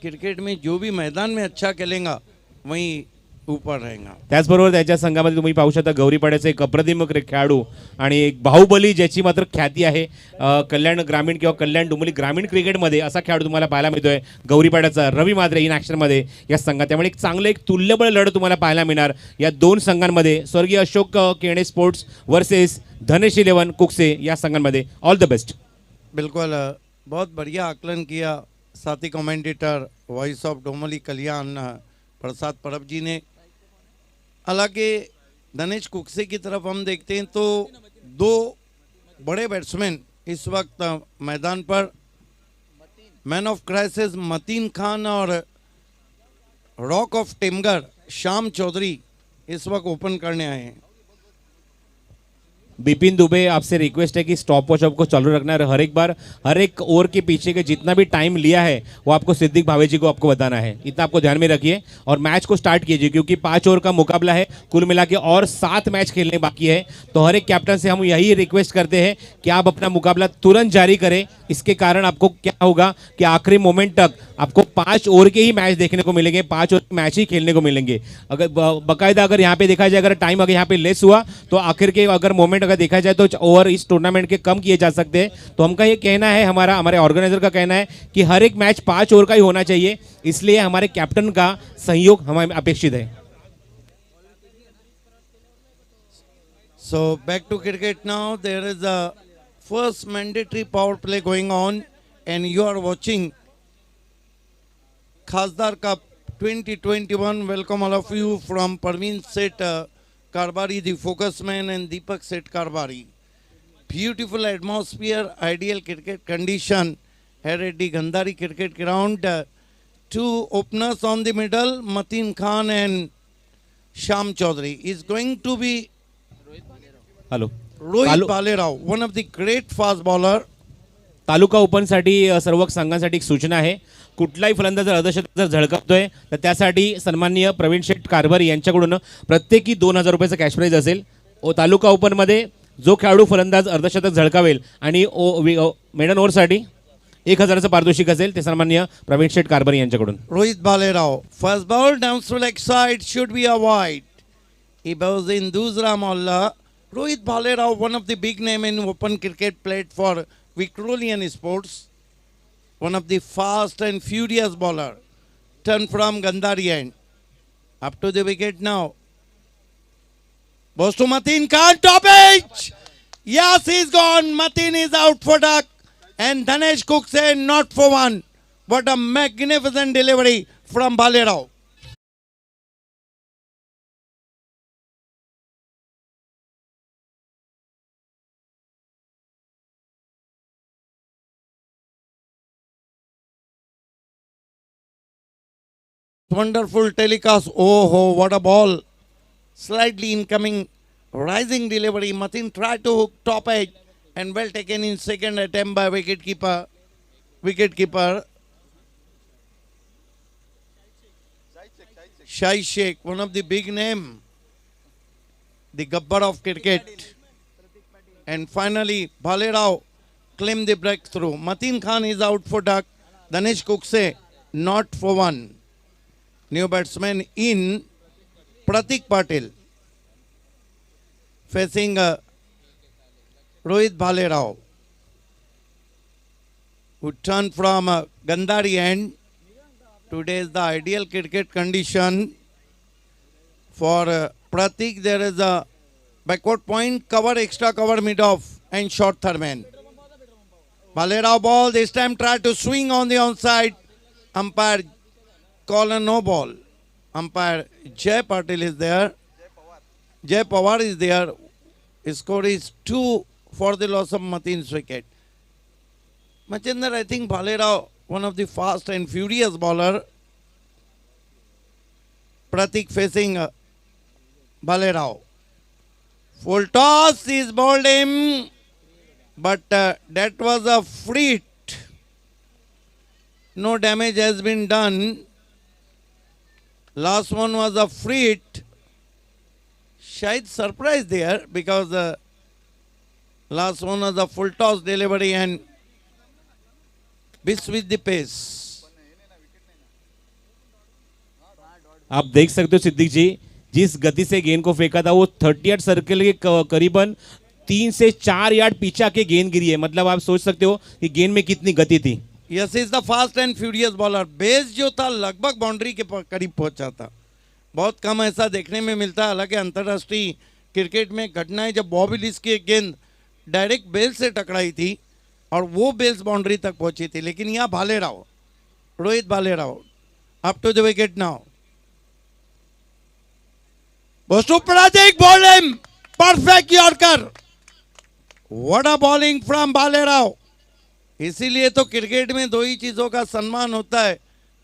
Cricket में जो भी मैदान में अच्छा खेलेगा वहीं ऊपर रहेगा. त्याचबरोबर त्याच्या संघामध्ये तुम्ही पाहू शकता गौरीपाड्याचा एक अप्रतिम खेळाडू आणि एक बाहुबली ज्याची मात्र ख्याती आहे कल्याण ग्रामीण किंवा कल्याण डोंबिवली ग्रामीण क्रिकेटमध्ये असा खेळाडू तुम्हाला पाहायला मिळतोय गौरीपाड्याचा रवी मात्रे इन ॲक्शनमध्ये या संघात. त्यामुळे एक चांगलं एक तुल्यबळ लढत तुम्हाला पाहायला मिळणार या दोन संघांमध्ये. स्वर्गीय अशोक केणे स्पोर्ट्स वर्सेस धनेश 11 कुकसे या संघांमध्ये. All the best. बिल्कुल बहुत बढ़िया आकलन किया साथी commentator voice of Dombivli Kalyan प्रसाद परब जी ने. हालांकि धनेश कुकसे की तरफ हम देखते हैं तो दो बड़े बैट्समैन इस वक्त मैदान पर, man of crisis Matin Khan और रॉक ऑफ टिमगर श्याम चौधरी इस वक्त ओपन करने आए हैं. बिपिन दुबे आपसे रिक्वेस्ट है कि स्टॉप वॉच आपको चालू रखना है. हर एक बार हर एक ओवर के पीछे के जितना भी टाइम लिया है वो आपको सिद्दीक भावे जी को आपको बताना है. इतना आपको ध्यान में रखिए और मैच को स्टार्ट कीजिए क्योंकि 5 ओवर का मुकाबला है. कुल मिला के और 7 मैच खेलने बाकी है. तो हर एक कैप्टन से हम यही रिक्वेस्ट करते हैं कि आप अपना मुकाबला तुरंत जारी करें. इसके कारण आपको क्या होगा कि आखिरी मोमेंट तक आपको 5 ओवर के ही मैच देखने को मिलेंगे, 5 ओवर के मैच ही खेलने को मिलेंगे. अगर बाकायदा अगर यहाँ पे देखा जाए अगर टाइम अगर यहाँ पे लेस हुआ तो आखिर के अगर मोमेंट अगर देखा जाए तो ओवर इस टूर्नामेंट के कम किए जा सकते हैं. तो हमका ये कहना है, हमारे ऑर्गेनाइजर का कहना है कि हर एक मैच 5 ओवर का ही होना चाहिए. इसलिए हमारे कैप्टन का सहयोग हमें अपेक्षित है. So back to cricket now. There is a first mandatory power play going on and you are watching Khasdar Cup 2021. Welcome all of you from Parveen Seth Karbari, the focus man, and Deepak Seth Karbari. Beautiful atmosphere, ideal cricket condition here at the Gandhari Cricket Ground. Two openers on the middle, Mateen Khan and Sham Chaudhary. Is going to be hello Rohit Bhalerao, one of the great fast bowler. Taluka ओपनसाठी सर्व संघांसाठी एक सूचना आहे. कुठलाही फलंदाज जर अर्धशतक जर झळकावतोय तर त्यासाठी सन्माननीय प्रवीण शेठ कारभारी यांच्याकडून प्रत्येकी 2000 रुपयाचं कॅश प्राईज असेल. तालुका ओपनमध्ये जो खेळाडू फलंदाज अर्धशतक झळकावेल आणि मेडन ओव्हरसाठी 1000चं पारितोषिक असेल ते सन्माननीय प्रवीण शेठ कारभारी यांच्याकडून. Rohit Bhalerao, first ball down to leg side, should be a wide. He bows in Duzra Molla. Rohit Bhalerao, one of the big name in open cricket, played for Victorian Sports. One of the fast and furious bowler. Turn from Gandhari end. Up to the wicket now. Goes to Mateen Khan, top edge. Yes, he's gone. Mateen is out for duck. And Dhanesh Cookse not for one. What a magnificent delivery from Bhalerao. Wonderful telecast. Oh, what a ball. Slightly incoming, rising delivery. Mateen tried to hook top edge and well taken in second attempt by wicketkeeper. Shai Sheikh, one of the big name, the gabbar of cricket. And finally, Bhalerao claimed the breakthrough. Mateen Khan is out for duck. Dhanesh Cookse not for one. New batsman in Pratik Patil facing Rohit Bhalerao, who turned from Gandhari end. Today is the ideal cricket condition for Pratik. There is a backward point, cover, extra cover, mid-off and short third man. Bhalerao ball, this time tried to swing on the onside. Umpire call a no ball. Umpire Jay Patil is there. Jay Pawar is there. His score is 2 for the loss of Mateen's wicket. Machinder, I think Bhalerao, one of the fast and furious bowler. Pratik facing Bhalerao. Full toss is bowled him. But that was a free hit. No damage has been done. Last one was a free hit. Shahid surprised there because last one was a full toss delivery and miss with the pace. आप देख सकते हो सिद्दीक जी, जिस गति से गेंद को फेंका था वो 38 सर्कल के करीबन 3 से 4 यार्ड पीछे आके गेंद गिरी है। मतलब आप सोच सकते हो कि गेंद में कितनी गति थी। Yes is the fast and furious bowler. Base जो था लगभग बाउंड्री के करीब पहुंचा था। बहुत कम ऐसा देखने में मिलता है। हालांकि अंतर्राष्ट्रीय क्रिकेट में घटनाएं जब बॉब विलिस की एक गेंद डायरेक्ट बेल से टकराई थी और वो बेल्स बाउंड्री तक पहुंची थी, लेकिन यहाँ Bhalerao, Rohit Bhalerao up to the wicket now. Pratik bowled him perfect Yorker. What a bowling from Bhalerao. इसीलिए तो क्रिकेट में दो ही चीजों का सम्मान होता है,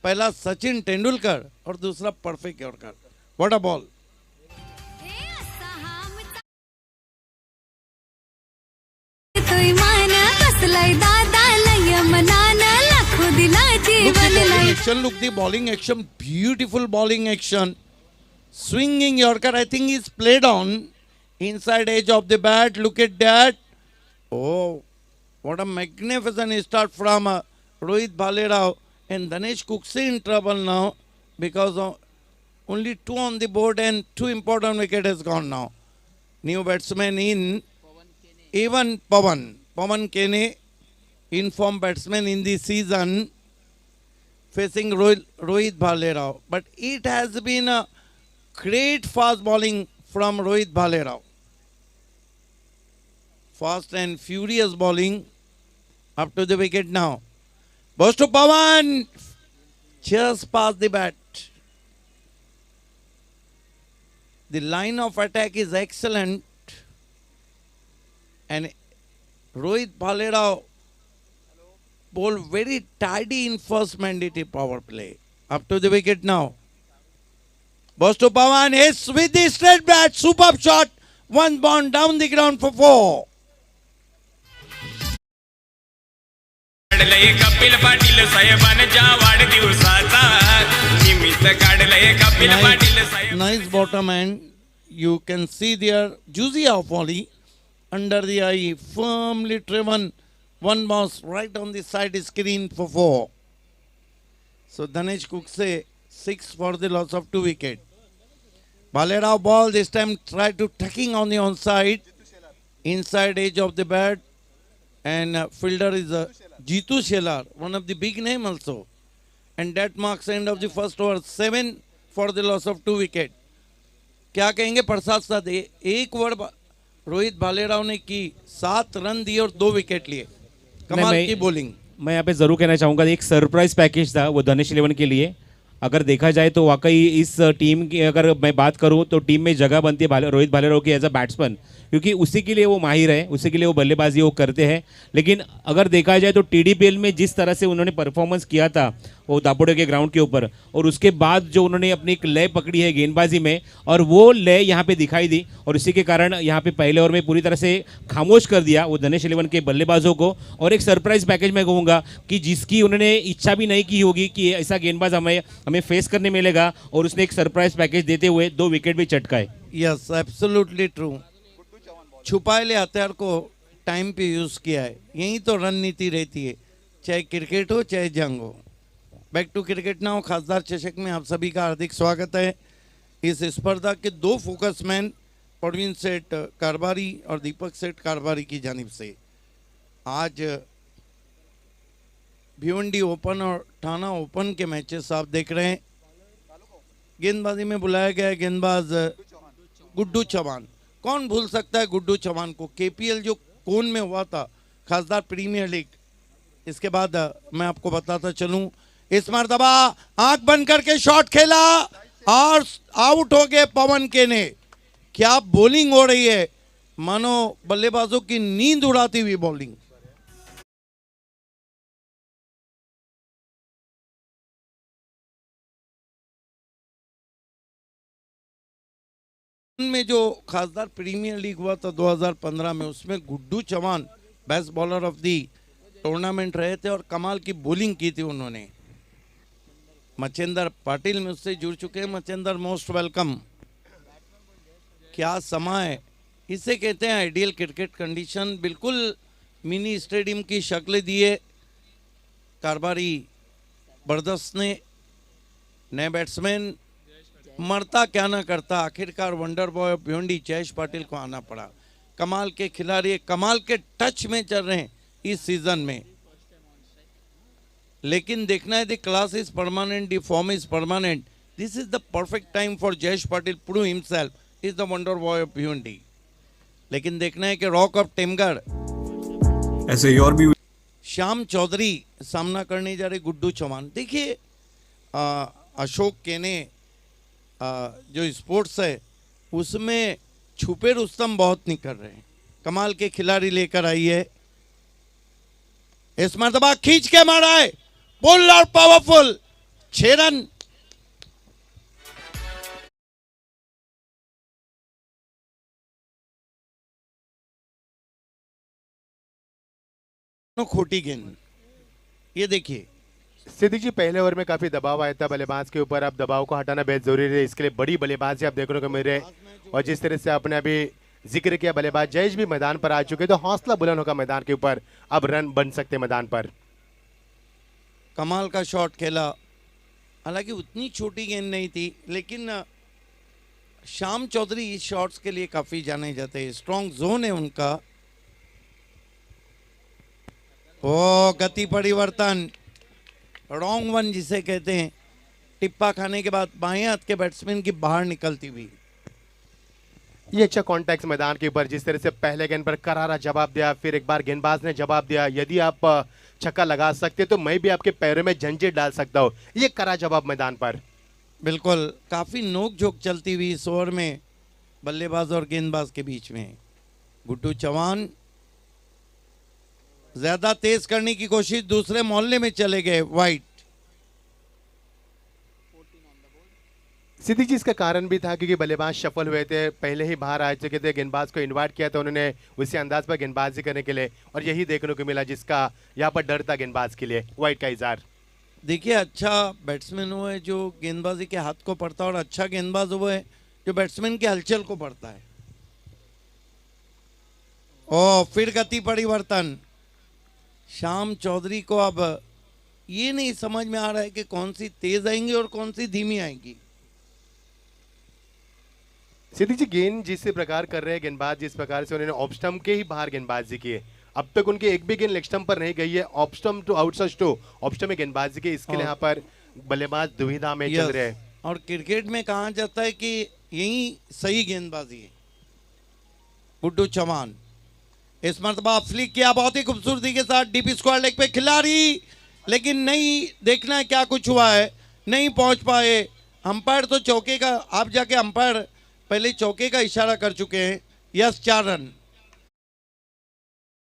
पहला सचिन तेंदुलकर और दूसरा perfect yorker. What a ball. Look the bowling action, beautiful bowling action. Swinging Yorker, I think he's played on inside edge of the bat. Look at that. Oh, what a magnificent start from Rohit Bhalerao. And Danesh Cookse in trouble now because of only 2 on the board and 2 important wicket has gone now. New batsman in, even Pawan Kene, informed batsman in the season, facing Rohit Bhalerao. But it has been a great fast bowling from Rohit Bhalerao. Fast and furious bowling up to the wicket now. Goes to Pawan. Just past the bat. The line of attack is excellent. And Rohit Bhalerao bowled very tidy in first mandatory power play. Up to the wicket now. Goes to Pawan. Yes, with the straight bat. Superb shot. One ball down the ground for 4. Kapil Patil साहेबांच्या वाढदिवसाचा निमित्त काढलंय कपिल पाटील साहेब. Nice bottom end. You can see there juicy off volley under the eye, firmly driven. One bounce right on the side screen for 4. So Danesh Cookse 6 for the loss of 2 wickets. Bhalerao ball this time tried to tucking on the onside, inside edge of the bat, and fielder is Jitu Shelar, one of the big name also, and that marks end of the first over. 7 for the loss of 2 wickets. क्या कहेंगे प्रसाद साहब, एक over Rohit Bhalerao ने की 7 run दिए और 2 wicket लिए। कमाल की बॉलिंग। मैं यहाँ पे जरूर कहना चाहूंगा, एक सरप्राइज पैकेज था वो धनेश 11 के लिए। अगर देखा जाए तो वाकई इस टीम की अगर मैं बात करूं तो टीम में जगह बनती है रोहित भालेराव की एज अ बैट्समैन, क्योंकि उसी के लिए वो माहिर है, उसी के लिए वो बल्लेबाजी वो करते हैं। लेकिन अगर देखा जाए तो टीडीपीएल में जिस तरह से उन्होंने परफॉर्मेंस किया था वो दापोडे के ग्राउंड के ऊपर, और उसके बाद जो उन्होंने अपनी एक लय पकड़ी है गेंदबाजी में, और वो लय यहाँ पे दिखाई दी, और इसी के कारण यहाँ पे पहले ओवर में पूरी तरह से खामोश कर दिया वो धनेश 11 के बल्लेबाजों को। और एक सरप्राइज पैकेज मैं कहूँगा कि जिसकी उन्होंने इच्छा भी नहीं की होगी कि ऐसा गेंदबाज हमें फेस करने मिलेगा, और उसने एक सरप्राइज पैकेज देते हुए 2 विकेट भी चटकाए। Yes, absolutely true. छुपाए हथियार को टाइम पे यूज किया है, यही तो रणनीति रहती है, चाहे क्रिकेट हो चाहे जंग हो। Back to cricket now. खासदार चषक में आप सभी का हार्दिक स्वागत है। इस स्पर्धा के 2 फोकसमैन परवीन सेठ कारबारी और दीपक सेठ कारबारी की जानिब से आज भिवंडी ओपन और ठाना ओपन के मैचेस आप देख रहे हैं। गेंदबाजी में बुलाया गया गेंदबाज गुड्डू चौहान। कौन भूल सकता है गुड्डू चौहान को। केपीएल जो कोन में हुआ था, खासदार प्रीमियर लीग, इसके बाद मैं आपको बताता चलूं, इस मरतबा आंख बंद करके शॉट खेला और आउट हो गए पवन केने। क्या बॉलिंग हो रही है, मानो बल्लेबाजों की नींद उड़ाती हुई बॉलिंग। में जो खासदार प्रीमियर लीग हुआ था 2015 में, उसमें Guddu Chauhan best bowler of the tournament रहे थे और कमाल की बॉलिंग की थी उन्होंने। मच्छिंदर पाटिल में उससे जुड़ चुके हैं। Machhindar most welcome. क्या समय, इसे कहते हैं आइडियल क्रिकेट कंडीशन। बिल्कुल मिनी स्टेडियम की शक्ल दी है कारबारी बरदस्त ने। नए बैट्समैन मरता क्या ना करता, आखिरकार wonder boy of Bhiwandi Jayesh Patil को आना पड़ा। कमाल के खिलाड़ी, कमाल के टच में चल रहे हैं इस सीजन में। लेकिन देखना है, the class is permanent, the form is permanent. This is the perfect time for Jayesh Patil prove himself is the wonder boy of Bhiwandi. लेकिन देखना है कि रॉक ऑफ टेमगढ़ ऐसे ही और भी श्याम चौधरी सामना करने जा रहे गुड्डू चौहान। देखिए अशोक केने जो स्पोर्ट्स है उसमें छुपे रुस्तम बहुत निकल रहे हैं। कमाल के खिलाड़ी लेकर आई है, इस मरतबा खींच के मारा है, पुल और पावरफुल 6 रन। खोटी गेंद, ये देखिए सिद्धि जी, पहले ओवर में काफी दबाव आया था बल्लेबाज के ऊपर। अब दबाव को हटाना बेहद जरूरी है, इसके लिए बड़ी बल्लेबाजी आप देखने को मिल रहे हैं। और जिस तरह से आपने अभी जिक्र किया, बल्लेबाज जयेश भी मैदान पर आ चुके, तो हौसला बुलंद होगा मैदान के ऊपर, अब रन बन सकते मैदान पर। कमाल का शॉट खेला, हालांकि उतनी छोटी गेंद नहीं थी, लेकिन श्याम चौधरी इस शॉट्स के लिए काफी जाने जाते हैं, स्ट्रॉन्ग जोन है उनका। ओ गति परिवर्तन, रॉन्ग वन जिसे कहते हैं, टिप्पा खाने के बाद बाएं हाथ के बैट्समैन की बाहर निकलती हुई। ये अच्छा कॉन्टैक्ट मैदान के ऊपर, जिस तरह से पहले गेंद पर करारा जवाब दिया, फिर एक बार गेंदबाज ने जवाब दिया, यदि आप छक्का लगा सकते तो मैं भी आपके पैरों में जंजीर डाल सकता हूँ, ये करा जवाब मैदान पर। बिल्कुल, काफी नोक झोंक चलती हुई इस ओवर में बल्लेबाज और गेंदबाज के बीच में। गुड्डू चौहान ज्यादा तेज करने की कोशिश, दूसरे मोहल्ले में चले गए वाइट। सिद्धि जी, इसका कारण भी था क्योंकि बल्लेबाज सफल हुए थे, पहले ही बाहर आ चुके थे, गेंदबाज को इनवाइट किया था उन्होंने उसी अंदाज पर गेंदबाजी करने के लिए, और यही देखने को मिला जिसका यहाँ पर डर था गेंदबाज के लिए, वाइट का इजहार। देखिए, अच्छा बैट्समैन वो है जो गेंदबाजी के हाथ को पढ़ता है, और अच्छा गेंदबाज वो है जो बैट्समैन के हलचल को पढ़ता है। ओ फिर गति परिवर्तन, श्याम चौधरी को अब ये नहीं समझ में आ रहा है कि कौन सी तेज आएंगी और कौन सी धीमी आएंगी। सिद्धि जी, गेंद जिस प्रकार कर रहे हैं गेंदबाज, जिस प्रकार से उन्होंने ऑफ स्टंप के ही बाहर गेंदबाजी की है, अब तक उनकी एक भी गेंद लेग स्टंप पर नहीं गई है, off stump to outside to off stump में गेंदबाजी की, इसके लिए यहाँ पर बल्लेबाज दुविधा में चल रहे हैं। और क्रिकेट में कहा जाता है कि यही सही गेंदबाजी है। गुड्डू चौहान इस मरतबा फ्लिक किया बहुत ही खूबसूरती के साथ, डीपी स्क्वायर लेग पे खिलाड़ी, लेकिन नहीं, देखना है क्या कुछ हुआ है, नहीं पहुंच पाए। अंपायर तो चौके का, आप जाके अंपायर पहले चौके का इशारा कर चुके हैं। Yes, 4 run.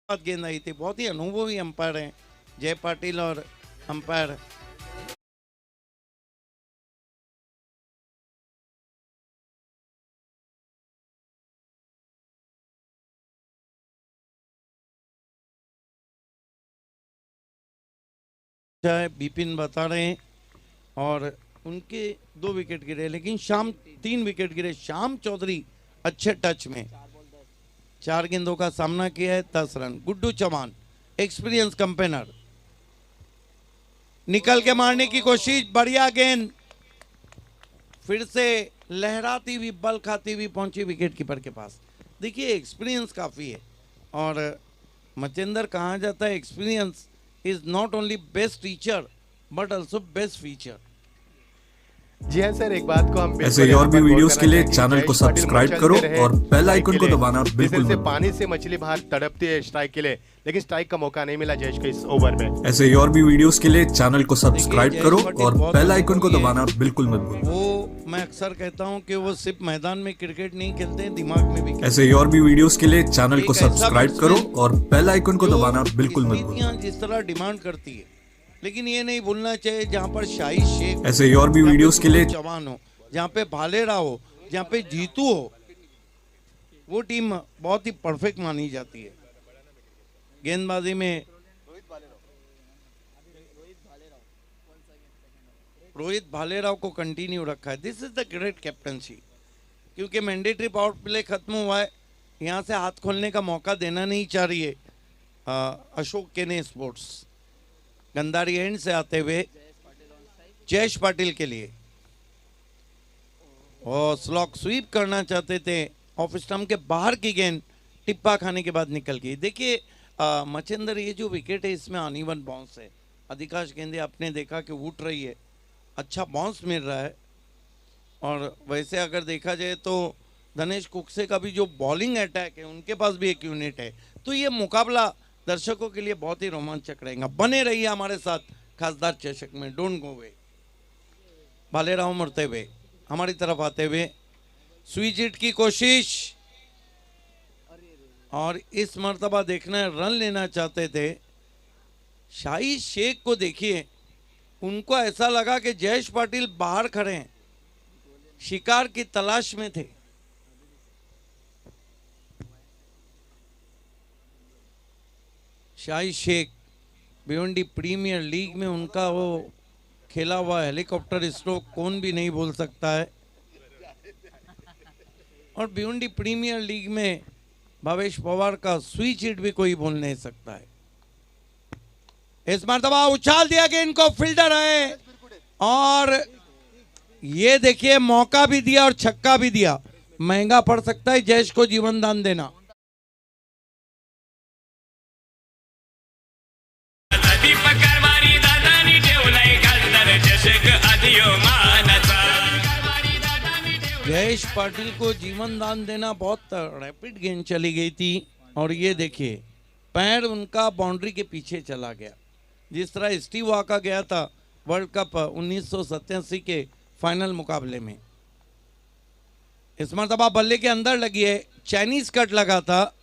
गेंद आई थी, बहुत ही अनुभवी अंपायर हैं जय पाटिल और अंपायर। बिपिन बता रहे हैं, और उनके 2 विकेट गिरे, लेकिन शाम 3 विकेट गिरे। श्याम चौधरी अच्छे टच में 4 गेंदों का सामना किया है, 10 रन। गुड्डू चौहान एक्सपीरियंस कंपेनर, निकल के मारने की कोशिश, बढ़िया गेंद, फिर से लहराती हुई, बल खाती हुई पहुंची विकेट कीपर के पास। देखिए, एक्सपीरियंस काफी है, और मचेंद्र कहा जाता है experience is not only best teacher but also best feature. जी हाँ सर, एक बात को हम ऐसे ही और भी वीडियोस के लिए चैनल को सब्सक्राइब करो और बेल आइकन को दबाना बिल्कुल मत। पानी से मछली बाहर तड़पती है स्ट्राइक के लिए, लेकिन स्ट्राइक का मौका नहीं मिला जयेश को इस ओवर में। ऐसे ही और भी वीडियोस के लिए चैनल को सब्सक्राइब करो और बेल आइकन को दबाना बिल्कुल मत भूलो। वो मैं अक्सर कहता हूँ कि वो सिर्फ मैदान में क्रिकेट नहीं खेलते हैं, दिमाग में भी। ऐसे ही और भी वीडियोस के लिए चैनल को सब्सक्राइब करो और बेल आइकन को दबाना बिल्कुल मत भूलो। जिस तरह डिमांड करती है, लेकिन ये नहीं भूलना चाहिए जहाँ पर शाही शेख, ऐसे ही और भी वीडियोस के लिए जवान हो, जहाँ पे भालेरा हो, जहाँ पे जीतू हो, वो टीम बहुत ही परफेक्ट मानी जाती है। गेंदबाजी में रोहित भालेराव को कंटिन्यू रखा है। This is the great captaincy, क्योंकि मैंडेटरी पावर प्ले खत्म हुआ है, यहाँ से हाथ खोलने का मौका देना नहीं चाह रही है अशोक केने स्पोर्ट्स। गंदारी एंड से आते हुए जयेश पाटिल के लिए और स्लॉक स्वीप करना चाहते थे, ऑफ स्टंप के बाहर की गेंद टिप्पा खाने के बाद निकल गई। देखिए मच्छिंदर, ये जो विकेट है इसमें अनइवन बाउंस है, अधिकांश गेंदें आपने देखा कि उठ रही है, अच्छा बाउंस मिल रहा है। और वैसे अगर देखा जाए तो दिनेश कुकसे का भी जो बॉलिंग अटैक है उनके पास भी एक यूनिट है, तो ये मुकाबला दर्शकों के लिए बहुत ही रोमांचक रहेगा। बने रहिए हमारे साथ खासदार चषक में, डोंट गो वे। भालेराव मुड़ते हुए हमारी तरफ आते हुए, स्विच हिट की कोशिश, और इस मर्तबा देखना रन लेना चाहते थे शाही शेख को। देखिए उनको ऐसा लगा कि जयेश पाटिल बाहर खड़े हैं, शिकार की तलाश में थे। शाही शेख भिवंडी प्रीमियर लीग में उनका वो खेला हुआ हेलीकॉप्टर स्ट्रोक कौन भी नहीं भूल सकता है, और भिवंडी प्रीमियर लीग में भावेश पवार का स्विच हिट भी कोई भूल नहीं सकता है। इस मर्तबा उछाल दिया कि इनको फील्डर है, और ये देखिए मौका भी दिया और छक्का भी दिया। महंगा पड़ सकता है जयेश को जीवन दान देना। जयेश पाटिल को जीवन दान देना, बहुत रैपिड गेंद चली गई थी, और ये देखिए पैर उनका बाउंड्री के पीछे चला गया, जिस तरह स्टीव वाका गया था वर्ल्ड कप 1987 के फाइनल मुकाबले में। इस मर्तबा बल्ले के अंदर लगी है, चाइनीज कट लगा था,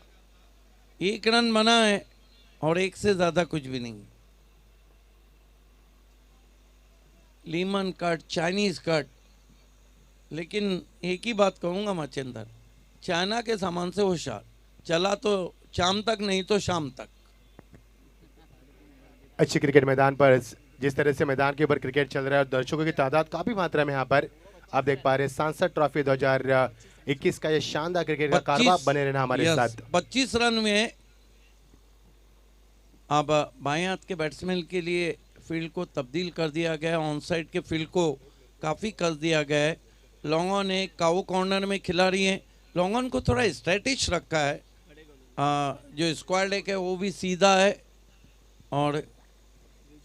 1 रन बना है और 1 से ज्यादा कुछ भी नहीं। लीमन कट, चाइनीज कट, लेकिन एक ही बात कहूंगा मच्छिंदर, चाइना के सामान से होशियार, चला तो शाम तक नहीं तो शाम तक। अच्छी क्रिकेट मैदान पर जिस तरह से मैदान के ऊपर क्रिकेट चल रहा है और दर्शकों की तादाद काफी मात्रा में यहाँ पर आप देख पा रहे हैं। सांसद ट्रॉफी 2021 का ये शानदार क्रिकेट का कारवां बने रहना हमारे साथ। 25 रन में अब बाएं हाथ के बैट्समैन के लिए फील्ड को तब्दील कर दिया गया, ऑन साइड के फील्ड को काफ़ी कस दिया गया है। लॉन्गॉन एक काऊ कॉर्नर में खिलाड़ी हैं, लॉन्गॉन को थोड़ा स्ट्रेटिश रखा है, जो स्क्वायर लेग है वो भी सीधा है, और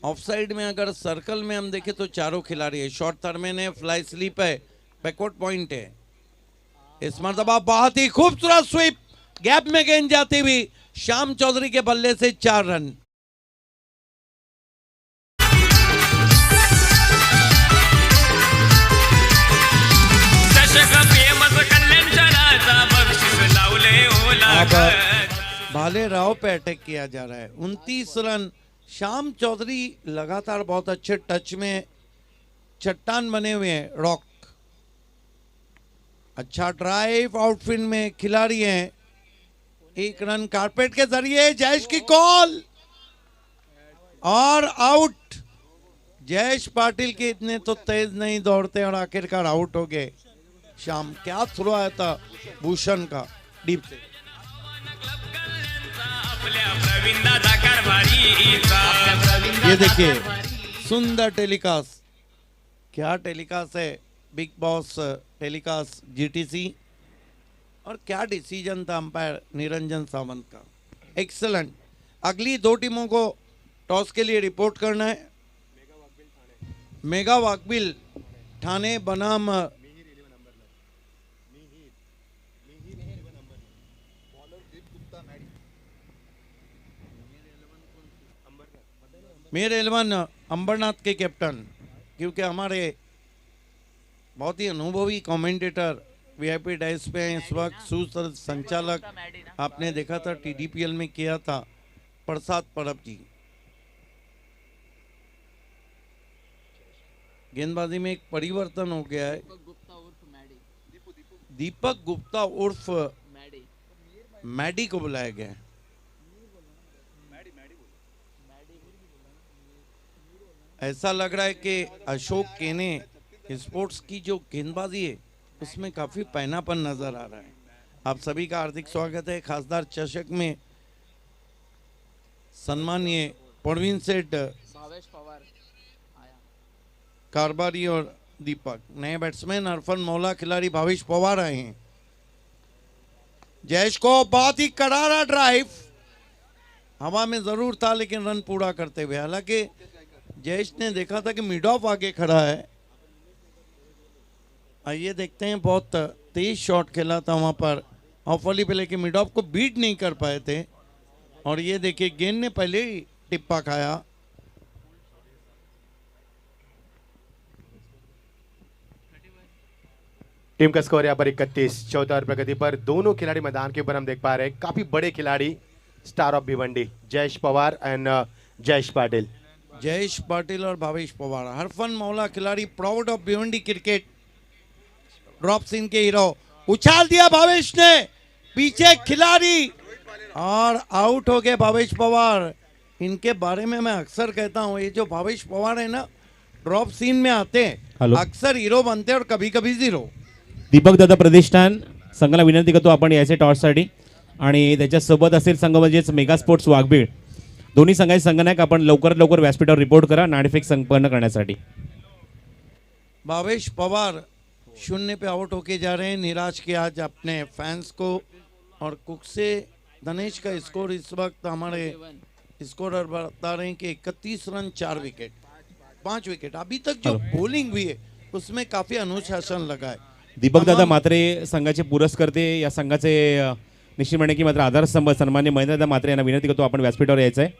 ऑफ साइड में अगर सर्कल में हम देखें तो चारों खिलाड़ी है, शॉर्ट थर्मेन है, फ्लाई स्लिप है, बैकवर्ड पॉइंट है। इस मर्तबा बहुत ही खूबसूरत स्वीप, गैप में गेंद जाती हुई श्याम चौधरी के बल्ले से 4 रन। भालेराव पे अटैक किया जा रहा है, 29 रन। श्याम चौधरी लगातार बहुत अच्छे टच में, चट्टान बने हुए हैं, रॉक। अच्छा ड्राइव, आउटफील्ड में खिलाड़ी हैं। 1 रन कारपेट के जरिए, जयेश की कॉल और आउट। जयेश पाटिल के इतने तो तेज नहीं दौड़ते और आखिरकार आउट हो गए। श्याम, क्या थ्रो आया था भूषण का डीप से। ये देखिए सुंदर टेलीकास्ट, क्या टेलीकास्ट है, बिग बॉस टेलीकास्ट जीटीसी, और क्या डिसीजन था अंपायर निरंजन सावंत का, एक्सलेंट। अगली 2 टीमों को टॉस के लिए रिपोर्ट करना है। मेगा वाकबिल ठाणे बनाम मेरे 11 अंबरनाथ के कैप्टन, क्योंकि हमारे बहुत ही अनुभवी कमेंटेटर वीआईपी डाइस पे हैं इस वक्त। सुसर संचालक आपने देखा था टीडीपीएल में किया था, प्रसाद परब जी। गेंदबाजी में एक परिवर्तन हो गया है, दीपक गुप्ता उर्फ मैडी को बुलाया गया है। ऐसा लग रहा है कि अशोक केने स्पोर्ट्स की जो गेंदबाजी है उसमें काफी पैनापन नजर आ रहा है। आप सभी का हार्दिक स्वागत है खासदार चषक में। सम्मानीय प्रवीण सेठ कारबारी और दीपक। नए बैट्समैन अरफन मौला, खिलाड़ी भावेश पवार आए हैं। जयेश को बहुत ही करारा ड्राइव, हवा में जरूर था लेकिन रन पूरा करते हुए। हालांकि जयेश ने देखा था कि मिड ऑफ आगे खड़ा है। आइए देखते हैं, बहुत तेज शॉट खेला था वहां पर ऑफ वाली पे, लेकिन मिड ऑफ को बीट नहीं कर पाए थे। और ये देखिए गेंद ने पहले ही टिप्पा खाया। टीम का स्कोर यहाँ पर 31। चौथा ओवर प्रगति पर दोनों खिलाड़ी मैदान के ऊपर हम देख पा रहे हैं, काफी बड़े खिलाड़ी, star of Bhiwandi Jayesh Pawar and Jayesh Patil. Jayesh Patil और भावेश पवार। हरफन मौला, खिलाड़ी proud of Bhiwandi cricket, drop scene के हीरो। उछाल दिया भावेश ने, पीछे खिलाड़ी और आउट हो गए भावेश पवार। इनके बारे में मैं अक्सर कहता हूं, ये जो भावेश पवार है ना, ड्रॉप सीन में आते हैं, अक्सर हीरो बनते हैं और कभी कभी झिरो। दीपक दादा प्रतिष्ठान संघाला विनंती करतो आपण याचे टॉससाठी आणि त्याच्यासोबत असेल संघ म्हणजेच मेगा स्पोर्ट्स वाघबीळ, दोन्ही संघाचे संघनायक आपण लवकरात लवकर व्यासपीठावर रिपोर्ट करा नाणेफेक संपन्न करण्यासाठी। भावेश पवार 0 पे आउट होके जा रहे हैं, निराश किया आज अपने फैंस को। और कुक से धनेश का स्कोर इस वक्त हमारे स्कोरर बता रहे हैं कि 31 रन 4 विकेट 5 विकेट। अभी तक जो बॉलिंग हुई है उसमें काफी अनुशासन लगा है। दीपक दादा मात्रे संघाचे पुरस्कर्ते, या संघाचे निश्चित म्हणे की मात्र आधारस्तंभ सन्मान्य महेंद्रदा मात्रे यांना विनंती करतो आपण व्यासपीठावर यायचं आहे।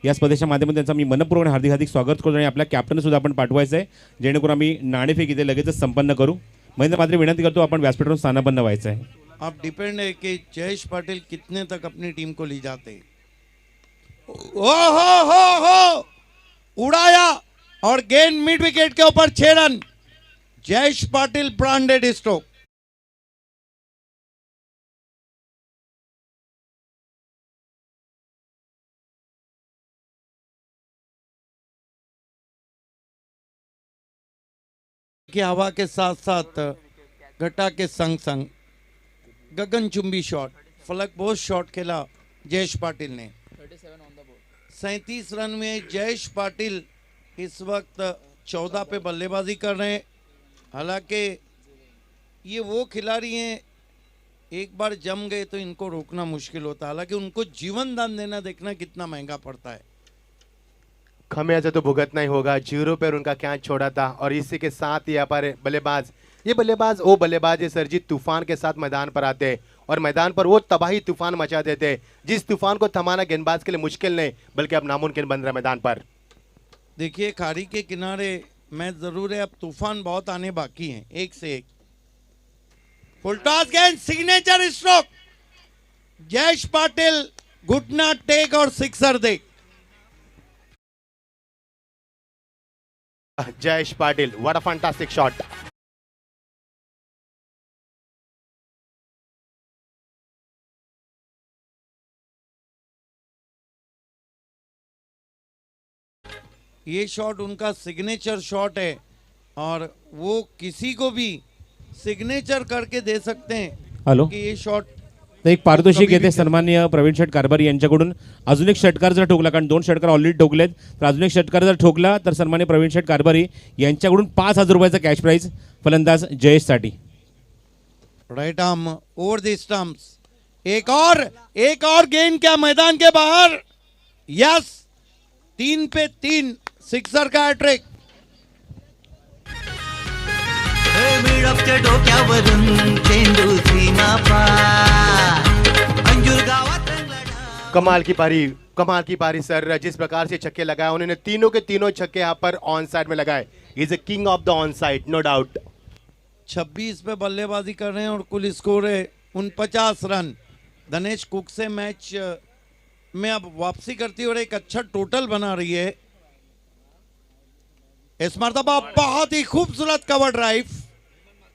या स्पर्धेच्या माध्यमातून त्यांचा मी मनपूर्वक हार्दिक हार्दिक स्वागत करतो आणि आपल्या कॅप्टन सुद्धा आपण पाठवायचं आहे, जेणेकरून आम्ही नाणेफेक इथे लगेचच संपन्न करू। महेंद्र मात्रे विनंती करतो आपण व्यासपीठावरून स्थानापन्न व्हायचं आहे। अब डिपेंड है कि जयेश पाटिल कितने तक अपनी टीम को ले जाते। ओ हो उड़ाया और गेंद मिड विकेट के ऊपर 6 run. Jayesh Patil branded stroke. की हवा के साथ साथ घटा के संग संग गगनचुंबी शॉट, फलकबोज शॉट खेला जयेश पाटिल ने। 37 रन में जयेश पाटिल इस वक्त 14 पे बल्लेबाजी कर रहे हैं। हालांकि ये वो खिलाड़ी हैं, एक बार जम गए तो इनको रोकना मुश्किल होता है। हालांकि उनको जीवन दान देना देखना कितना महंगा पड़ता है। खमियाजा तो भुगतना ही होगा, 0 पर उनका कैच छोड़ा था। और इसी के साथ यहाँ पर बल्लेबाज, ये बल्लेबाज वो बल्लेबाज है सर जी, तूफान के साथ मैदान पर आते हैं और मैदान पर वो तबाही तूफान मचा देते हैं, जिस तूफान को थमाना गेंदबाज के लिए मुश्किल नहीं बल्कि अब नामुमकिन बन रहा है मैदान पर। देखिए खाड़ी के किनारे मैच जरूर है, अब तूफान बहुत आने बाकी हैं, एक से एक। फुल टॉस गेंद, सिग्नेचर स्ट्रोक, जयेश पाटिल घुटना टेक और sixer they. Jayesh Patil, what a fantastic shot. ये शॉट उनका सिग्नेचर शॉट है और वो किसी को भी सिग्नेचर करके दे सकते हैं। हॅलो, कि ये शॉट तर एक पारितोषिक येते सन्माननीय प्रवीण शेठ कारभारी यांच्याकडून। अजून एक षटकार जर ठोकला, कारण 2 षटकार ऑलरेडी ठोकलेत, तर अजून एक षटकार जर ठोकला तर सन्माननीय प्रवीण शेठ कारभारी यांच्याकडून 5,000 रुपयाचा कॅश प्राइज फलंदाज जयेशसाठी। Right arm over the stumps, एक और गेंद क्या मैदान के बाहर। यस, 3 पे 3 सिक्सर का हैट्रिक। मिळपच्या डोक्यावरून चेंडू सीमा पार, अंजूर गावात रंगला। कमाल की पारी सर, जिस प्रकार से छक्के लगाए उन्होंने, तीनों के तीनों छक्के यहाँ पर ऑन साइड में लगाए। Is a king of the on side, no doubt. 26 पे बल्लेबाजी कर रहे हैं और कुल स्कोर है 49 रन। धनेश कुक से मैच में अब वापसी करती और एक अच्छा टोटल बना रही है। इस मर्तबा बहुत ही खूबसूरत कवर ड्राइव,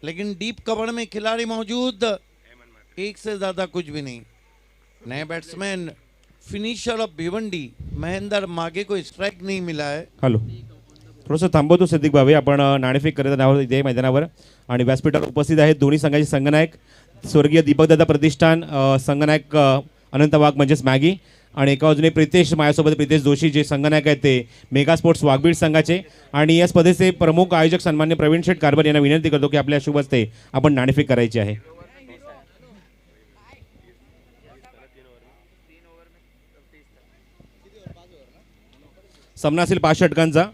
लेकिन डीप कवर में खिलाड़ी मौजूद, एक से ज्यादा कुछ भी नहीं। नए batsman finisher of Bhiwandi Mahendra मागे को स्ट्राइक नहीं मिला है। हॅलो, थोडंसं थांबवतो सिद्दीक भावे, आपण नाणेफेक करत आहोत इथे मैदानावर आणि व्यासपीठावर उपस्थित आहेत दोन्ही संघाचे संघनायक स्वर्गीय दीपकदादा प्रतिष्ठान, संघनायक अनंत वाघ म्हणजेच मॅगी आणि एका बाजूने प्रितेश माझ्यासोबत प्रितेश जोशी जे संघनायक आहेत ते मेगा स्पोर्ट्स वाघबीड संघाचे. आणि या स्पर्धेचे प्रमुख आयोजक सन्मान्य प्रवीण शेठ कारभार यांना विनंती करतो की आपल्या शुभ हस्ते आपण नाणेफेक करायची आहे. सामना असेल 5 षटकांचा.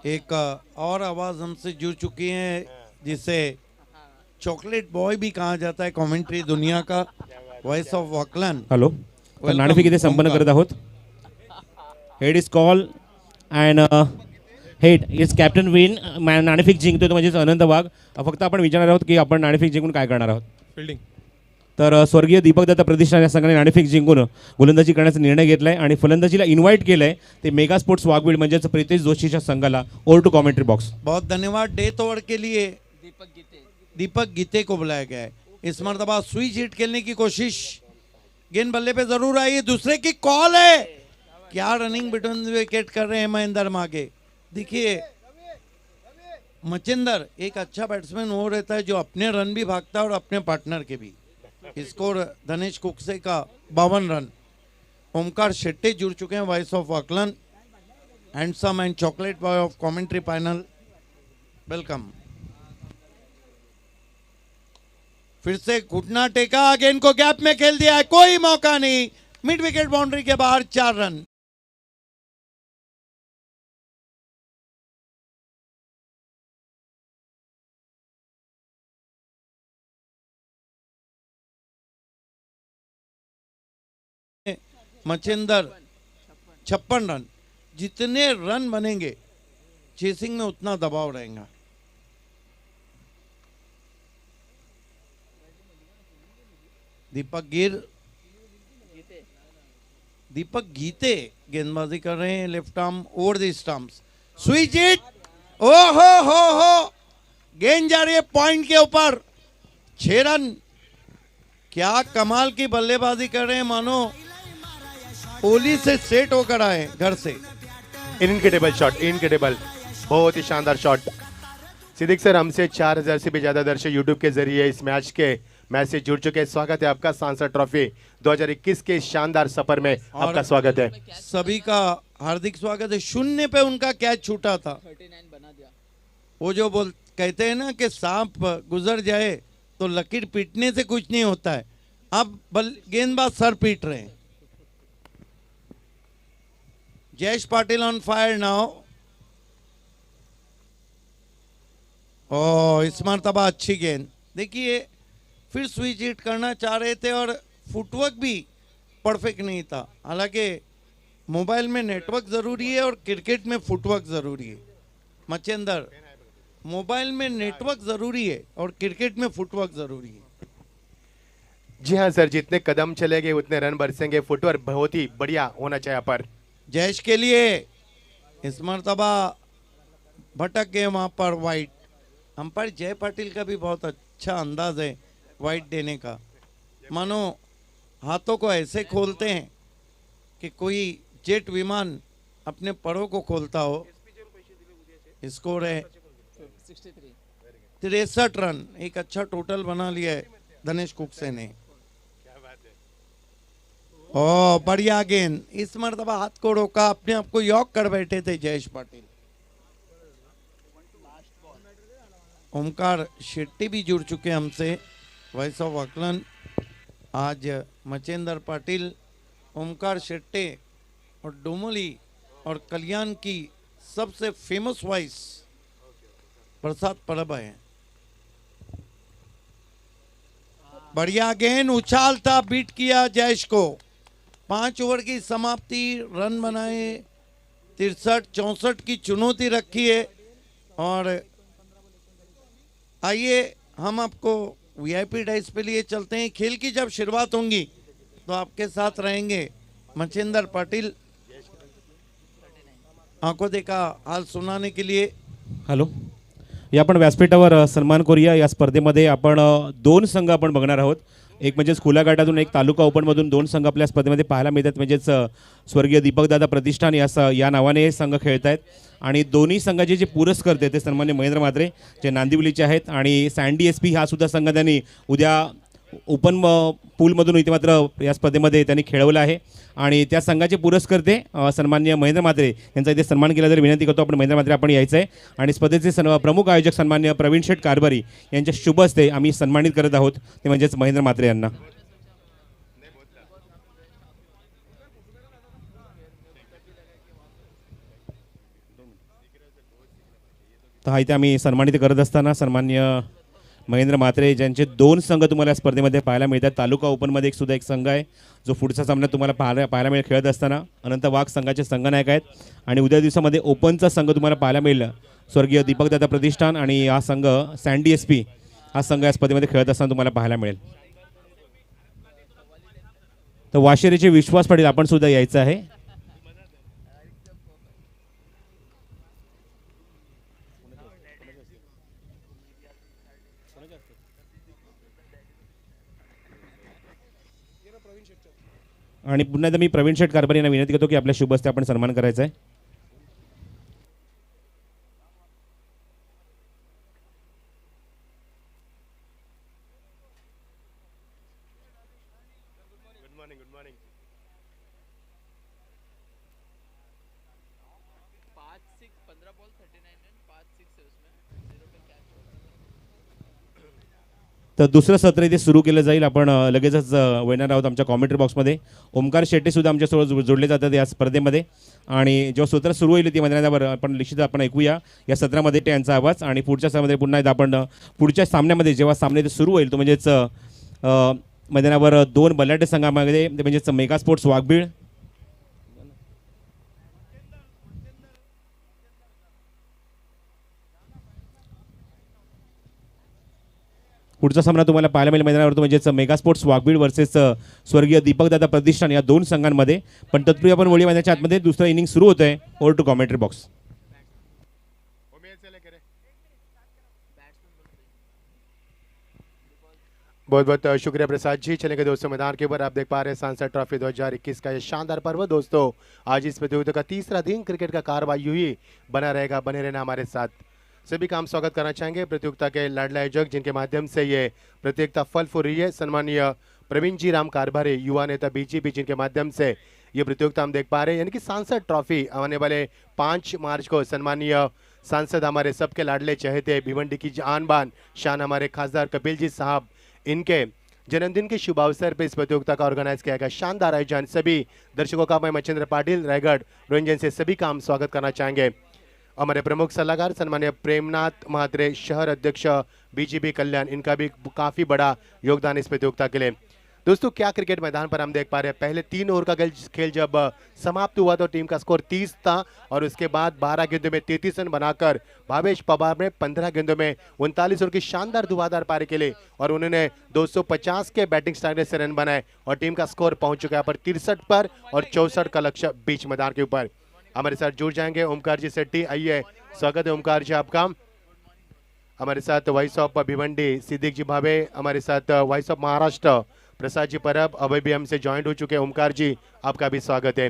एक और आवाज हमसे जुड़ चुकी है जिसे चॉकलेट बॉय भी कहा जाता है कमेंट्री दुनिया का, वॉइस ऑफ वॉकलन. हॅलो, तर नाणेफेक इथे संपन्न करत आहोत. Head is call and head is captain win. नाणेफेक जिंकतोय तो म्हणजेच अनंत वाघ. फक्त आपण विचारणार आहोत की आपण नाणेफेक जिंकून काय करणार आहोत. फिल्डिंग. तर स्वर्गीय दीपक दत्ता प्रतिष्ठान या संघाने नाणेफेक जिंकून गोलंदाजी करण्याचा निर्णय घेतलाय आणि फलंदाजीला इन्व्हाइट केलंय ते मेगा स्पोर्ट्स वाघबीड म्हणजेच प्रितेश जोशीच्या संघाला. Over to commentary box. बहुत धन्यवाद. डेथ ओवर के लिए दीपक गीते को बुलाया गया है. इस मरतबा स्विच हिट खेलने की कोशिश, गेंद बल्ले पे जरूर आई है, दूसरे की कॉल है. क्या रनिंग बिटवीन विकेट कर रहे हैं महेंद्र मागे. देखिए मचिंदर एक अच्छा बैट्समैन वो रहता है जो अपने रन भी भागता है और अपने पार्टनर के भी. स्कोर धनेश कुकसे का 52 रन. ओमकार शेट्टी जुड़ चुके हैं वॉइस ऑफ वॉकलन. Handsome and chocolate boy of commentary panel, welcome. फिर से घुटना टेका, गेंद को गैप में खेल दिया है, कोई मौका नहीं. मिड विकेट बाउंड्री के बाहर 4 रन. मचिंदर 56 रन. जितने रन बनेंगे चेसिंग में उतना दबाव रहेगा. दीपक गीते गेंदबाजी कर रहे हैं, left arm over the stumps. Switch hit. ओ हो गेंद जा रही है पॉइंट के ऊपर. 6 रन. क्या कमाल की बल्लेबाजी कर रहे हैं, मानो ओली से सेट होकर आए घर से. इनक्रेडिबल शॉट, इनक्रेडिबल, बहुत ही शानदार शॉट. सिद्दीक सर, हमसे 4000 से भी ज्यादा दर्शक यूट्यूब के जरिए इस मैच से जुड़ चुके हैं. स्वागत है आपका सांसद ट्रॉफी 2021 के शानदार सफर में. आपका स्वागत है. सभी का हार्दिक स्वागत है. 0 पे उनका कैच छूटा था. वो जो कहते हैं ना कि सांप गुजर जाए तो लकीर पीटने से कुछ नहीं होता है. अब गेंदबाज सर पीट रहे हैं. Jayesh Patil on fire now. ओ इस मरतबा अच्छी गेंद. देखिए फिर स्विच हिट करना चाह रहे थे और फुटवर्क भी परफेक्ट नहीं था. हालांकि मोबाइल में नेटवर्क ज़रूरी है और क्रिकेट में फुटवर्क ज़रूरी है. मचिंदर, मोबाइल में नेटवर्क ज़रूरी है और क्रिकेट में फुटवर्क ज़रूरी है. जी हाँ सर, जितने कदम चलेंगे उतने रन बरसेंगे. फुटवर्क बहुत ही बढ़िया होना चाहिए पर. जयेश के लिए इस मरतबा भटक गए वहाँ पर वाइट. अंपायर जय पाटिल का भी बहुत अच्छा अंदाज है वाइट देने का. मानो हाथों को ऐसे खोलते हैं कि कोई जेट विमान अपने परों को खोलता हो. स्कोर है 63 रन. एक अच्छा टोटल बना लिया है धनेश कुकसे ने. ओ बढ़िया गेंद. इस मरतबा हाथ को रोका, अपने आप को यॉक कर बैठे थे जयेश पाटिल. ओमकार शेट्टी भी जुड़ चुके हमसे वॉइस ऑफ वॉकलन. आज मचेंद्र पाटिल, ओमकार शेट्टी और डोमोली और कल्याण की सबसे फेमस वॉइस प्रसाद परब है. बढ़िया गेंद, उछाल था, बीट किया जयेश को. 5 ओवर की समाप्ति, रन बनाए 63-64 की चुनौती रखी है. और आइए हम आपको वीआईपी डाइस पे लिए चलते हैं. खेल की जब शुरुआत होंगी तो आपके साथ रहेंगे मचिंदर पाटिल आंखों देखा हाल सुनाने के लिए. हॅलो, या आपण व्यासपीठावर सन्मान करूया. या स्पर्धेमध्ये आपण 2 संघ आपण बघणार आहोत. एक म्हणजेच खुल्या गटातून एक तालुका ओपनमधून 2 संघ आपल्या स्पर्धेमध्ये पाहायला मिळतात. म्हणजेच स्वर्गीय दीपकदादा प्रतिष्ठान या नावाने हे संघ खेळत आहेत आणि दोन्ही संघाचे जे पुरस्कर्ते ते सन्मान्य महेंद्र म्हात्रे जे नांदिवलीचे आहेत आणि सँडी एस पी हा सुद्धा संघ त्यांनी उद्या ओपन पूलमधून इथे मात्र या स्पर्धेमध्ये त्यांनी खेळवलं आहे आणि त्या संघाचे पुरस्कर्ते सन्मान्य महेंद्र म्हात्रे यांचा इथे सन्मान केला तरी विनंती करतो आपण महेंद्र म्हात्रे आपण यायचं आहे आणि स्पर्धेचे प्रमुख आयोजक सन्मान्य प्रवीण शेठ कारभारी यांच्या शुभ हस्ते आम्ही सन्मानित करत आहोत ते म्हणजेच महेंद्र म्हात्रे यांना. तर हा इथे आम्ही सन्मानित करत असताना सन्मान्य महेंद्र म्हात्रे ज्यांचे 2 संघ तुम्हाला स्पर्धेमध्ये पाहायला मिळतात. तालुका ओपनमध्ये सुद्धा एक संघ आहे जो पुढचा सामना तुम्हाला पाहायला मिळेल खेळत असताना. अनंत वाघ संघाचे संघनायक आहेत आणि उद्या दिवसामध्ये ओपनचा संघ तुम्हाला पाहायला मिळेल स्वर्गीय दीपकदादा प्रतिष्ठान आणि हा संघ सँडी एस पी हा संघ या स्पर्धेमध्ये खेळत असताना तुम्हाला पाहायला मिळेल. तर वाशेरीचे विश्वास पाटील आपण सुद्धा यायचं आहे. आणि पुन्हा एकदा मी प्रवीण शेठ कारभारी यांना विनंती करतो की आपल्या शुभ हस्ते आपण सन्मान करायचा आहे. तर दुसरं सत्र इथे सुरू केलं जाईल. आपण लगेचच येणार आहोत आमच्या कॉमेंट्री बॉक्समध्ये. ओमकार शेट्टी सुद्धा आमच्यासोबत जोडले जातात या स्पर्धेमध्ये आणि जेव्हा सत्र सुरू होईल ती मैदानावर आपण निश्चित आपण ऐकूया या सत्रामध्ये त्यांचा आवाज आणि पुढच्या सामन्यामध्ये पुन्हा एकदा आपण पुढच्या सामन्यामध्ये जेव्हा सामने सुरू होईल तो म्हणजेच मैदानावर 2 बलाढ्य संघामध्ये म्हणजेच मेगा स्पोर्ट्स वाघबीळ पुढचा सामना तुम्हाला पाहायला मिळेल मैदानावर तो म्हणजेच मेगा स्पोर्ट्स वाघबीळ वर्सेस स्वर्गीय दीपकदादा प्रतिष्ठान या 2 संघांमध्ये. पण तत्पूर्वी आपण वळी मैदानाच्या आतमध्ये दुसरं इनिंग सुरू होतं आहे. Over to commentary box. बहुत बहुत शुक्रिया प्रसाद जी. चलेंगे दोस्तों मैदान के ऊपर आप देख पा रहे हैं सांसद ट्रॉफी 2021 का ये शानदार पर्व. दोस्तों आज इस प्रतियोगिता का तीसरा दिन क्रिकेट का कार्रवाई यूं ही बना रहेगा. बने रहना हमारे साथ. सभी का हम स्वागत करना चाहेंगे प्रतियोगिता के लाडले आयोजक जिनके माध्यम से ये प्रतियोगिता फल फूल रही है. सन्माननीय प्रवीण जी राम कारभारी युवा नेता बीजेपी जिनके माध्यम से ये प्रतियोगिता हम देख पा रहे हैं यानी कि सांसद ट्रॉफी आने वाले 5 मार्च को सन्माननीय सांसद हमारे सबके लाडले चहेते भिवंडी की आन बान शान हमारे खासदार कपिल जी साहब इनके जन्मदिन के शुभ अवसर पर इस प्रतियोगिता का ऑर्गेनाइज किया गया. शानदार आयोजन. सभी दर्शकों का मैं मच्छिंद्र पाटिल रायगढ़ रंजन से सभी का हम स्वागत करना चाहेंगे. हमारे प्रमुख सलाहकार सन्मान्य प्रेमनाथ म्हात्रे शहर अध्यक्ष बीजेपी कल्याण इनका भी काफी बड़ा योगदान इस प्रतियोगिता के लिए. दोस्तों क्या क्रिकेट मैदान पर हम देख पा रहे हैं. पहले 3 ओवर का खेल जब समाप्त हुआ तो टीम का स्कोर 30 था और उसके बाद 12 गेंदों में 33 रन बनाकर भावेश पवार ने 15 गेंदों में 39 रन की शानदार धुआंधार पारी के लिए और उन्होंने 250 के बैटिंग स्टाइल से रन बनाए और टीम का स्कोर पहुंच चुका है पर 63 पर और 64 का लक्ष्य बीच मैदान के ऊपर. हमारे साथ जुड़ जाएंगे ओमकार जी सेट्टी. आइए स्वागत है ओमकार जी आपका. हमारे साथ वॉइस ऑफ भिवंडी सिद्दीक जी भावे. हमारे साथ वॉइस ऑफ महाराष्ट्र प्रसाद जी परब अभी भी हमसे ज्वाइंट हो चुके हैं. ओमकार जी आपका भी स्वागत है.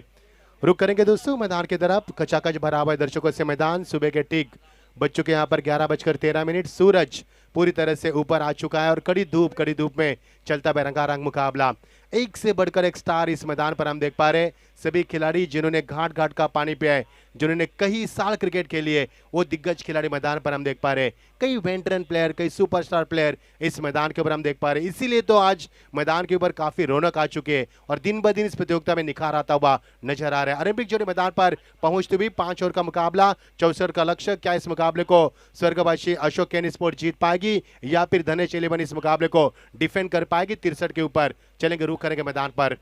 रुक करेंगे दोस्तों मैदान की तरफ. कचाकच भरा हुआ है दर्शकों से मैदान. सुबह के ठीक बज चुके यहाँ पर 11:13. सूरज पूरी तरह से ऊपर आ चुका है और कड़ी धूप में चलता हुआ रंगारंग मुकाबला. एक से बढ़कर एक स्टार इस मैदान पर हम देख पा रहे हैं. सभी खिलाड़ी जिन्होंने घाट घाट का पानी पिया है, जिन्होंने कई साल क्रिकेट के लिए, वो दिग्गज खिलाड़ी मैदान पर हम देख पा रहे हैं. कई वेटरन प्लेयर, कई सुपरस्टार प्लेयर इस मैदान के ऊपर हम देख पा रहे हैं. इसीलिए तो आज मैदान के ऊपर काफी रौनक आ चुकी है और दिन ब दिन इस प्रतियोगिता में निखार आता हुआ नजर आ रहा है. ओलंपिक जोड़ी मैदान पर पहुंचते हुए 5 ओवर का मुकाबला, 64 का लक्ष्य. क्या इस मुकाबले को स्वर्गवासी अशोक कैन स्पोर्ट जीत पाएगी या फिर धनेश 11 इस मुकाबले को डिफेंड कर पाएगी 63 के ऊपर. चलेंगे रुख करेंगे मैदान पर.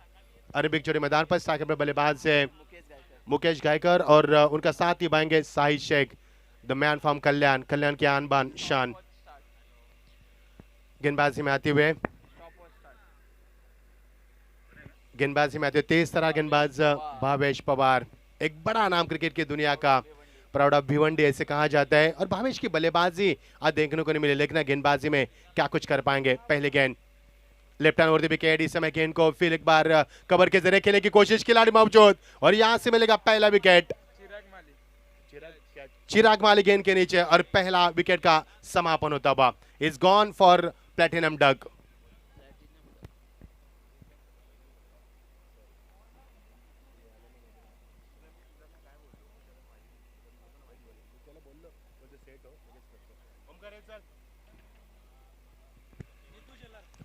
ओलंपिक जोड़ी मैदान पर साकिब बल्लेबाज से मुकेश गायकर और उनका साथ निभाएंगे Sahid Shaikh the man from Kalyan की आन बान शान. गेंदबाजी में आते हुए तेज तरह गेंदबाज भावेश पवार. एक बड़ा नाम क्रिकेट की दुनिया का, प्राउड ऑफ भिवंडी ऐसे कहा जाता है. और भावेश की बल्लेबाजी आज देखने को नहीं मिले लेकिन गेंदबाजी में क्या कुछ कर पाएंगे. पहले गेंद left hand over the wicket. इस समय गेंद को फिर एक बार कवर के जरिए खेलने की कोशिश, खिलाड़ी मौजूद और यहां से मिलेगा पहला विकेट। चिराग माली गेंद के नीचे और पहला विकेट का समापन होता हुआ। Is gone for platinum duck.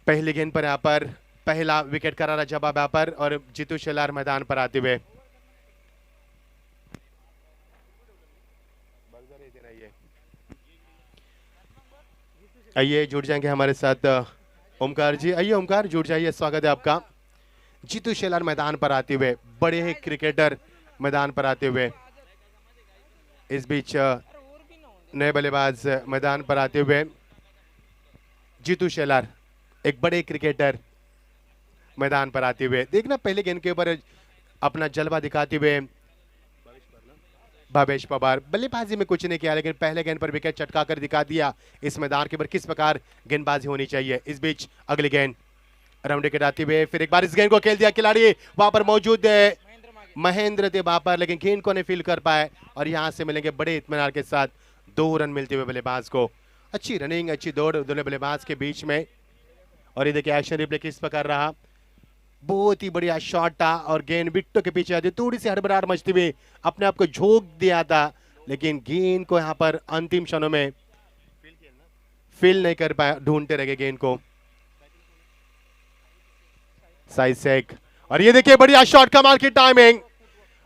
पहली गेंद पर यहाँ पर पहला विकेट करारा जवाब यहाँ पर और जीतू शेलार मैदान पर आते हुए। आइए जुड़ जाएंगे हमारे साथ ओमकार जी। आइए ओमकार जुड़ जाइए, स्वागत है आपका। जीतू शेलार मैदान पर आते हुए, बड़े ही क्रिकेटर मैदान पर आते हुए। इस बीच नए बल्लेबाज मैदान पर आते हुए। जीतू शेलार एक बड़े क्रिकेटर मैदान पर आते हुए। देखना पहले गेंद के ऊपर अपना जलवा दिखाते हुए भावेश पवार। बल्लेबाजी में कुछ नहीं किया लेकिन पहले गेंद पर विकेट चटका कर दिखा दिया इस मैदान के ऊपर किस प्रकार गेंदबाजी होनी चाहिए। इस बीच अगली गेंद राउंड विकेट आते हुए, फिर एक बार इस गेंद को खेल दिया खिलाड़ी वहां पर मौजूद है महेंद्र थे वहां पर, लेकिन गेंद को नहीं फील कर पाए और यहां से मिलेंगे बड़े इत्मीनान के साथ 2 रन मिलते हुए बल्लेबाज को। अच्छी रनिंग, अच्छी दौड़ दोनों बल्लेबाज के बीच में। और ये देखिए एक्शन रिप्ले किस प्रकार रहा, बहुत ही बढ़िया शॉट था और गेंद विकेटों के पीछे आती, थोड़ी सी हड़बड़ाहट मचती हुई अपने आप को झोंक दिया था, लेकिन गेंद को यहाँ पर अंतिम क्षणों में फील नहीं कर पाया, ढूंढते रहे गेंद को साइड सेक। और ये देखिए बढ़िया शॉट, कमाल की टाइमिंग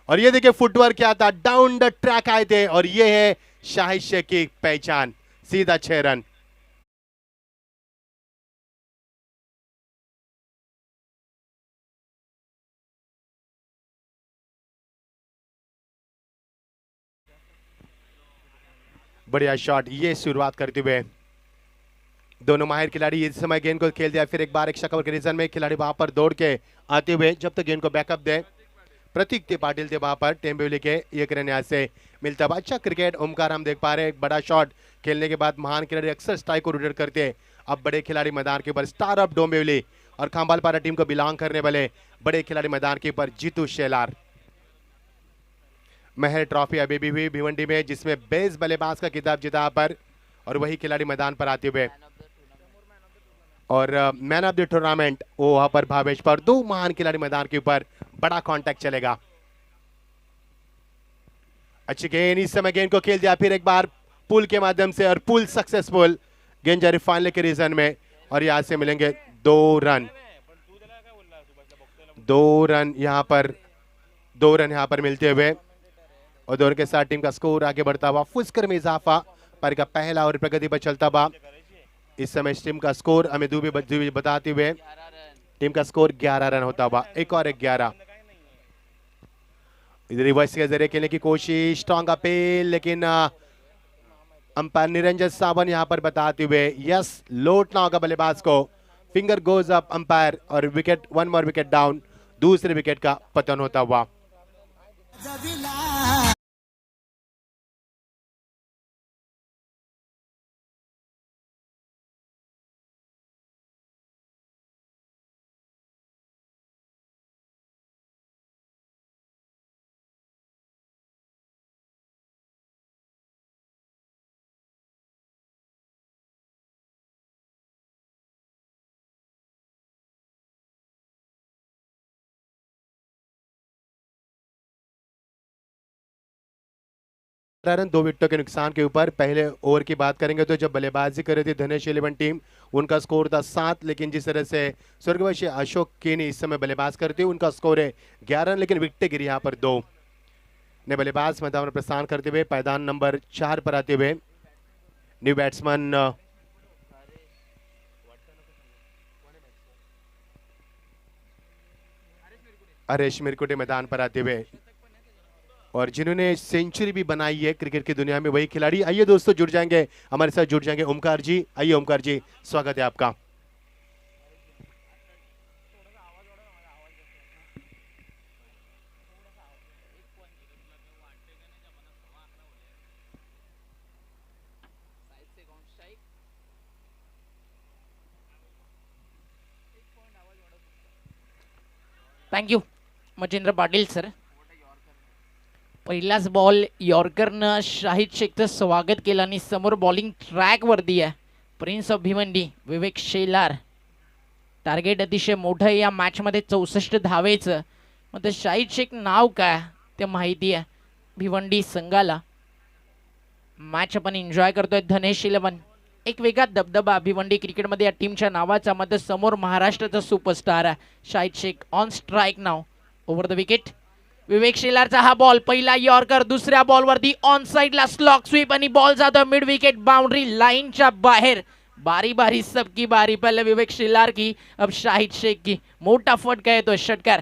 और ये देखिए फुटवर्क क्या था, डाउन द ट्रैक आए थे और ये है शाहिद शेख की पहचान। सीधा 6 रन। बढ़िया शॉट, ये शुरुआत करते हुए दोनों माहिर खिलाड़ी इस समय गेंद को खेल दिया। फिर एक बार एक शकवर के रीजन में खिलाड़ी वहां पर दौड़ के आते हुए जब तक गेंद को बैकअप दे। प्रतीक थे पाटिल थे वहां पर टेम्बेवली के, एक रन यहाँ से मिलता हुआ। अच्छा क्रिकेट ओमकार हम देख पा रहे हैं, एक बड़ा शॉट खेलने के बाद महान खिलाड़ी अक्सर स्ट्राइक को रोटेट करते हैं। अब बड़े खिलाड़ी मैदान के ऊपर, स्टार ऑफ डोंबिवली और खांबालपारा टीम को बिलोंग करने वाले बड़े खिलाड़ी मैदान के ऊपर जीतू शेलार। मेहर ट्रॉफी अभी भी हुई भिवंडी में जिसमें बेस्ट बल्लेबाज का खिताब जीता पर और वही खिलाड़ी मैदान पर आते हुए। और मैन ऑफ द टूर्नामेंट वो वहां पर भावेश पर, 2 महान खिलाड़ी मैदान के ऊपर, बड़ा कांटेक्ट चलेगा। अच्छी गेंद, इस समय गेंद को खेल दिया फिर एक बार पुल के माध्यम से और पुल सक्सेसफुल। गेंद जा रही फाइनल के रीजन में और यहां से मिलेंगे 2 रन। 2 रन यहां पर, 2 रन यहां पर मिलते हुए और 2 रन के साथ टीम का स्कोर आगे बढ़ता हुआ। फुस्कर में इजाफा, पर का पहला और प्रगति पर चलता हुआ। इस समय टीम का स्कोर हमें दूबी बताते हुए टीम का स्कोर 11 रन होता हुआ। एक और 11 इधर रिवर्स के जरिए खेलने की कोशिश, स्ट्रॉन्ग अपील, लेकिन अंपायर निरंजन सावन यहां पर बताते हुए यस लौटना होगा बल्लेबाज को। फिंगर गोज अप अंपायर और विकेट, 1 मोर विकेट डाउन, दूसरे विकेट का पतन होता हुआ। रन 2 विकेटों के नुकसान के ऊपर। पहले ओवर की बात करेंगे तो जब बल्लेबाजी कर रही थी धनेश 11 टीम, उनका स्कोर था 7, लेकिन जिस तरह से स्वर्गवासी अशोक केनी इस समय बल्लेबाज करते हुए उनका स्कोर है 11, लेकिन विकेट गिरी यहाँ पर 2। ने बल्लेबाज मैदान में प्रस्थान करते हुए पायदान नंबर 4 पर आते हुए न्यू बैट्समैन हरेश मिरकुटे मैदान पर आते हुए और जिन्होंने सेंचुरी भी बनाई है क्रिकेट की दुनिया में, वही खिलाड़ी। आइए दोस्तों जुड़ जाएंगे हमारे साथ, जुड़ जाएंगे ओमकार जी। आइए ओमकार जी, स्वागत है आपका। Thank you Machhindra Patil sir. पहिलाच बॉल यॉर्करनं शाहिद शेखचं स्वागत केलं आणि समोर बॉलिंग ट्रॅक वरती आहे prince of Bhiwandi Vivek Shelar. Target अतिशय मोठं आहे या मॅचमध्ये 64 धावेचं. मग ते शाहिद शेख नाव काय ते माहिती आहे भिवंडी संघाला. मॅच आपण एन्जॉय करतोय. धनेश 11 एक वेगळा दबदबा भिवंडी क्रिकेटमध्ये या टीमच्या नावाचा. मध्ये समोर महाराष्ट्राचा सुपरस्टार आहे Shahid Shaikh on strike now over the wicket. Vivek शेलारचा हा बॉल पहिला यॉर्कर. दुसऱ्या बॉलवरती ऑन साइडला स्लॉक स्वीप आणि बॉल जातो मिड विकेट बाउंड्री लाईनच्या बाहेर. बारी बारी सबकी बारी. पहले विवेक शेलार की अब शाहिद शेख की. मोठा फटका येतो षटकार.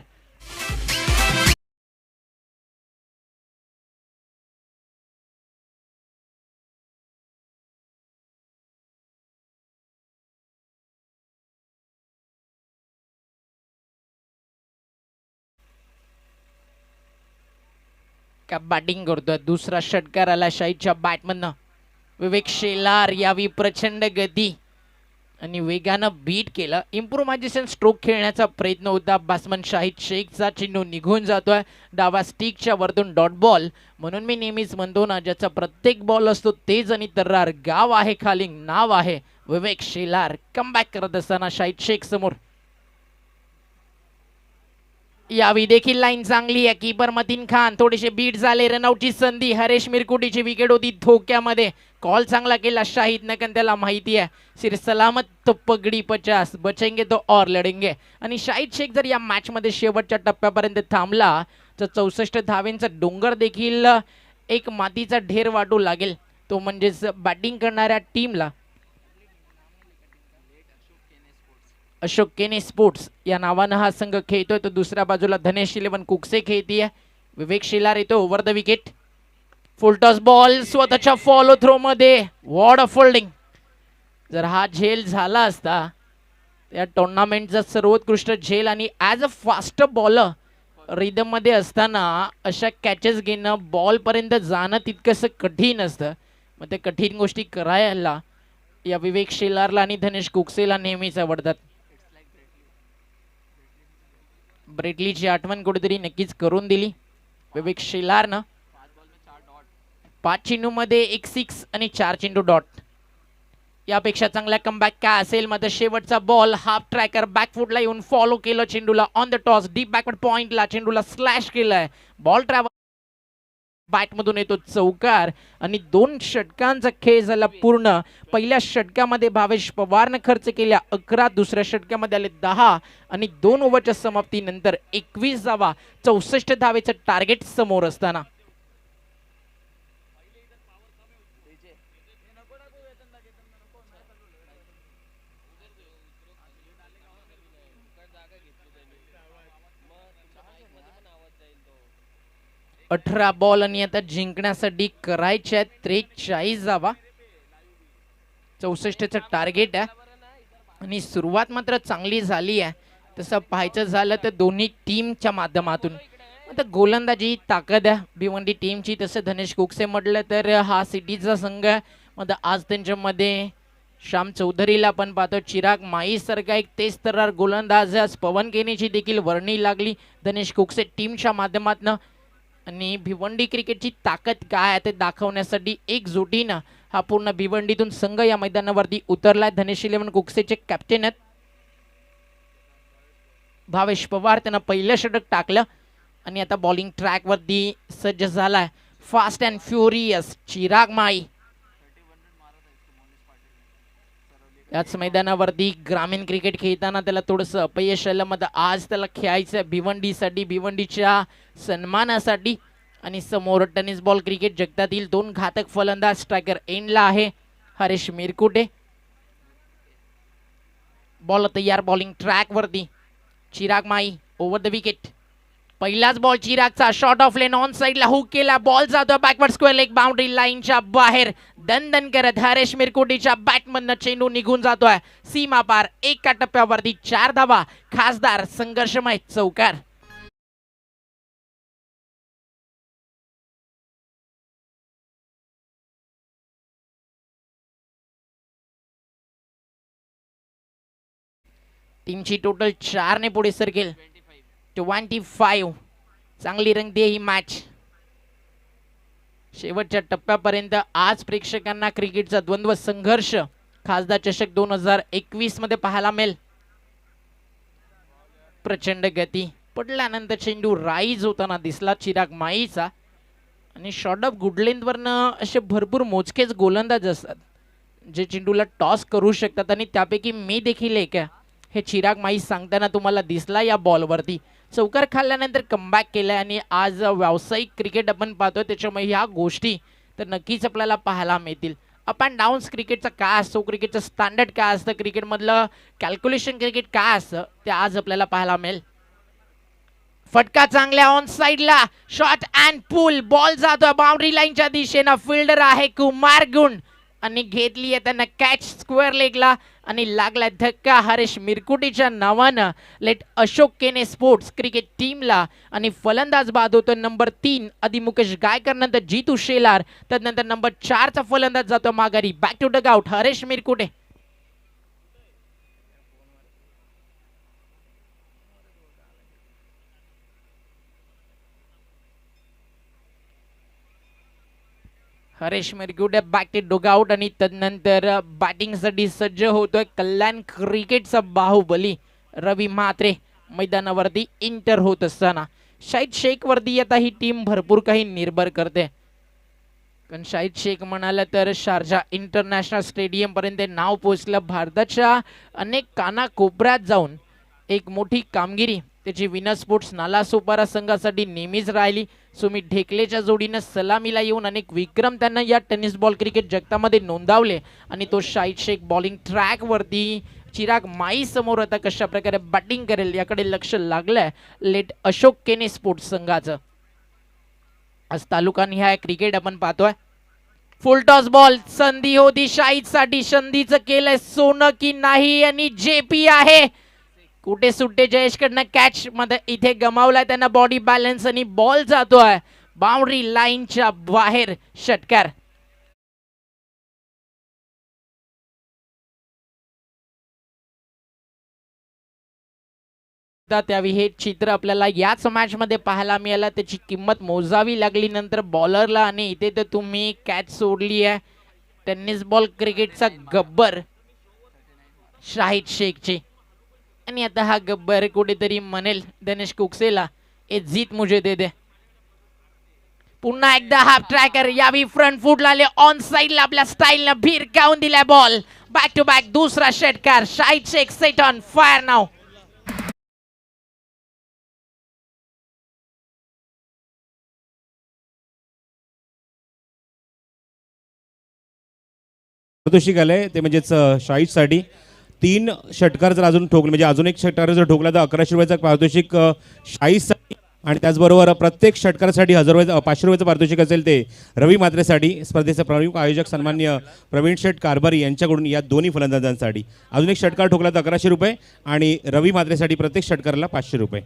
का बॅटिंग करतोय. दुसरा षटकार आला शाहिदच्या बॅटमधनं. विवेक शेलार यावी प्रचंड गती आणि वेगानं बीट केलं. इम्प्रोव्हायझेशन स्ट्रोक खेळण्याचा प्रयत्न होता बॅट्समन शाहिद शेखचा. चेंडू निघून जातोय डावा स्टिकच्या वरतून डॉट बॉल. म्हणून मी नेहमीच म्हणतो ना ज्याचा प्रत्येक बॉल असतो तेज आणि तर्रार. गाव आहे खाली नाव आहे विवेक शेलार. कमबॅक करत असताना शाहिद शेख समोर. यावी देखील लाईन चांगली आहे. कीपर मतीन खान थोडेसे बीट झाले. रनआउटची संधी. हरेश मिरकुटीची विकेट होती धोक्यामध्ये. कॉल चांगला केला शाहिद नकन. त्याला माहिती आहे सिर सलामत तो पगडी 50 बचेंगे तो और लढेंगे. आणि शाहिद शेख जर या मॅच मध्ये शेवटच्या टप्प्यापर्यंत थांबला तर 64 धावेंचा डोंगर देखील एक मातीचा ढेर वाटू लागेल. तो म्हणजेच बॅटिंग करणाऱ्या टीमला. अशोक केने स्पोर्ट्स या नावानं हा संघ खेळतोय. तो दुसऱ्या बाजूला धनेश 11 कुकसे खेळतीये. विवेक शेलार येतो over the wicket. Full toss ball स्वतःच्या फॉलो थ्रो मध्ये. वॉर्ड ऑफ फोल्डिंग. जर हा झेल झाला असता या टुर्नामेंटचा सर्वोत्कृष्ट झेल. आणि as a fast bowler rhythm मध्ये असताना अशा कॅचेस घेणं बॉल पर्यंत जाणं तितकंसं कठीण असतं. मग ते कठीण गोष्टी करायला या विवेक शेलारला आणि धनेश कुकसेला नेहमीच आवडतात. ब्रेटलीची आठवण कुठेतरी नक्कीच करून दिली विवेक शेलारनं. 5 चेंडूमध्ये 1 6 आणि 4 चेंडू डॉट. यापेक्षा चांगला कमबॅक काय असेल. मध्ये शेवटचा बॉल हाफ ट्रॅकर बॅकफुटला येऊन फॉलो केलं चेंडूला on the toss. Deep backward पॉइंटला चेंडूला स्लॅश केलाय. बॉल ट्रॅव्हल बॅटमधून येतो चौकार. आणि 2 षटकांचा खेळ झाला पूर्ण. पहिल्या षटकामध्ये भावेश पवारनं खर्च केल्या 11. दुसऱ्या षटकामध्ये आले 10 आणि 2 ओव्हरच्या समाप्तीनंतर 21 धावा. 64 धावेचं टार्गेट समोर असताना अठरा बॉल आणि आता जिंकण्यासाठी करायच्या 43 धावा. 64चं टार्गेट आहे आणि सुरुवात मात्र चांगली झाली आहे. तसं पाहायचं झालं तर दोन्ही टीमच्या माध्यमातून. आता गोलंदाजी ताकद आहे भिवंडी टीमची. तसं धनेश कुकसे म्हटलं तर हा सिटीचा संघ आहे. मग आज त्यांच्यामध्ये श्याम चौधरीला पण पाहतो. चिराग माई सारखा एक तेज तर्रार गोलंदाज. पवन केनेची देखील वर्णी लागली धनेश कुकसे टीमच्या माध्यमातून. आणि भिवंडी क्रिकेटची ताकद काय आहे ते दाखवण्यासाठी एकजुटीनं हा पूर्ण भिवंडीतून संघ या मैदानावरती उतरलाय. धनेश 11 कुकसेचे कॅप्टन आहेत भावेश पवार. त्यांना पहिलं षटक टाकलं आणि आता बॉलिंग ट्रॅक वरती सज्ज झालाय फास्ट अँड फ्युरियस चिराग माई. याच मैदानावरती ग्रामीण क्रिकेट खेळताना त्याला थोडंसं अपयश आलं. मग आज त्याला खेळायचं भिवंडीसाठी भिवंडीच्या सन्मानासाठी. आणि समोर टेनिस बॉल क्रिकेट जगतातील 2 घातक फलंदाज स्ट्रायकर एंडला आहे हरेश मिरकुटे. बॉल तयार बॉलिंग ट्रॅक वरती. Chirag Mai over the wicket. पहिलाच बॉल चिरागचा शॉर्ट ऑफ लेन ऑन साइडला हुक केला. बॉल जातो बॅकवर्ड स्क्वेअर लेग बाउंड्री लाईनच्या बाहेर. दणदण करत हरेश मिरकुटीच्या बॅटमधनं चेंडू निघून जातोय सीमा पार. एका टप्प्यावरती 4 धावा. खासदार संघर्षमय चौकार. टीमची टोटल 4 ने पुढे सरकेल. 25. चांगली रंगते ही मॅच. शेवटच्या टप्प्यापर्यंत आज प्रेक्षकांना क्रिकेटचा द्वंद्व संघर्ष खासदार चषक 2021 मध्ये पाहायला मिळेल. प्रचंड गती पडल्यानंतर चेंडू राईज होताना दिसला चिराग माईचा. आणि शॉर्ट ऑफ गुड लेंथवरनं असे भरपूर मोजकेच गोलंदाज असतात जे चेंडूला टॉस करू शकतात आणि त्यापैकी मी देखील एक आहे हे चिराग माई सांगताना तुम्हाला दिसला. या बॉलवरती चौकार खाल्ल्यानंतर कमबॅक केलाय आणि आज व्यावसायिक क्रिकेट आपण पाहतोय त्याच्यामुळे ह्या गोष्टी तर नक्कीच आपल्याला पाहायला मिळतील. अप अँड डाऊन्स क्रिकेटचा काय असतो, क्रिकेटचं स्टँडर्ड काय असतं, क्रिकेटमधलं कॅल्क्युलेशन क्रिकेट काय असतं ते आज आपल्याला पाहायला मिळेल. फटका चांगल्या ऑन साइडला शॉट अँड पुल बॉल जातो बाउंड्री लाईनच्या दिशेनं. फिल्डर आहे कुमार गुण आणि घेतली आहे त्यांना कॅच स्क्वेअर लेगला आणि लागला धक्का हरेश मिरकुटीच्या नावानं. Late Ashok Kene sports cricket टीमला आणि फलंदाज बाद होतो नंबर 3 आधी मुकेश गायकर, नंतर जीतू शेलार, त्यानंतर नंबर 4चा फलंदाज जातो माघारी. Back to dugout Haresh Mirkute. Haresh Mirkute back to dugout आणि तदनंतर बॅटिंगसाठी सज्ज होतोय कल्याण क्रिकेटचा बाहुबली रवी म्हात्रे मैदानावरती इंटर होत असताना. शाहिद शेख वरती आता ही टीम भरपूर काही निर्भर करते. कारण शाहिद शेख म्हणाला तर शारजा इंटरनॅशनल स्टेडियम पर्यंत नाव पोहोचलं. भारताच्या अनेक कानाकोपऱ्यात जाऊन एक मोठी कामगिरी त्याची विनर स्पोर्ट्स नालासोपारा संघासाठी नेहमीच राहिली. सुमित ढेकलेच्या जोडीनं सलामीला येऊन अनेक विक्रम त्यांना या टेनिस बॉल क्रिकेट जगतामध्ये नोंदवले आणि तो शाहिद शेख बॉलिंग ट्रॅक वरती चिराग माई समोर आता कशा प्रकारे बॅटिंग करेल याकडे लक्ष लागलंय लेट अशोक केने स्पोर्ट्स संघाचं. आज तालुका निहाय क्रिकेट आपण पाहतोय. फुल टॉस बॉल संधी होती शाहिद साठी, संधीचं केलंय सोनं की नाही आणि जेपी आहे कुठे सुट्टे जयेशकडनं कॅच मध्ये इथे गमावलाय त्यांना बॉडी बॅलन्स आणि बॉल जातोय बाउंड्री लाईनच्या बाहेर. षटकार त्यावेळी हे चित्र आपल्याला याच मॅच मध्ये पाहायला मिळालं. त्याची किंमत मोजावी लागली नंतर बॉलरला आणि इथे तर तुम्ही कॅच सोडली आहे टेनिस बॉल क्रिकेटचा गब्बर शाहिद शेखची. आणि आता हा गब्बर कुठेतरी म्हणेल दिनेश कुकसेला ए जीत मुझे दे दे. पुन्हा एकदा हाफ ट्रॅकर यावी फ्रंट फुटला आले ऑन साइडला आपल्या स्टाईलनं भिरकावून दिलाय बॉल. बॅक टू बॅक दुसरा षटकार. Shahid Shaikh set on fire now. पारितोषिक आलंय ते म्हणजेच शाहिदसाठी 3 षटकार जर अजून ठोकले म्हणजे अजून एक षटकार जर ठोकला तर 1100 रुपयाचं पारितोषिक शाहिदसाठी आणि त्याचबरोबर प्रत्येक षटकारासाठी 1000 रुपये 500 रुपयाचं पारितोषिक असेल ते रवी म्हात्रेसाठी. स्पर्धेचे प्रमुख आयोजक सन्मान्य प्रवीण शेठ कारभारी यांच्याकडून या दोन्ही फलंदाजांसाठी अजून एक षटकार ठोकला तर 1100 रुपये आणि रवी म्हात्रेसाठी प्रत्येक षटकाराला 500 रुपये.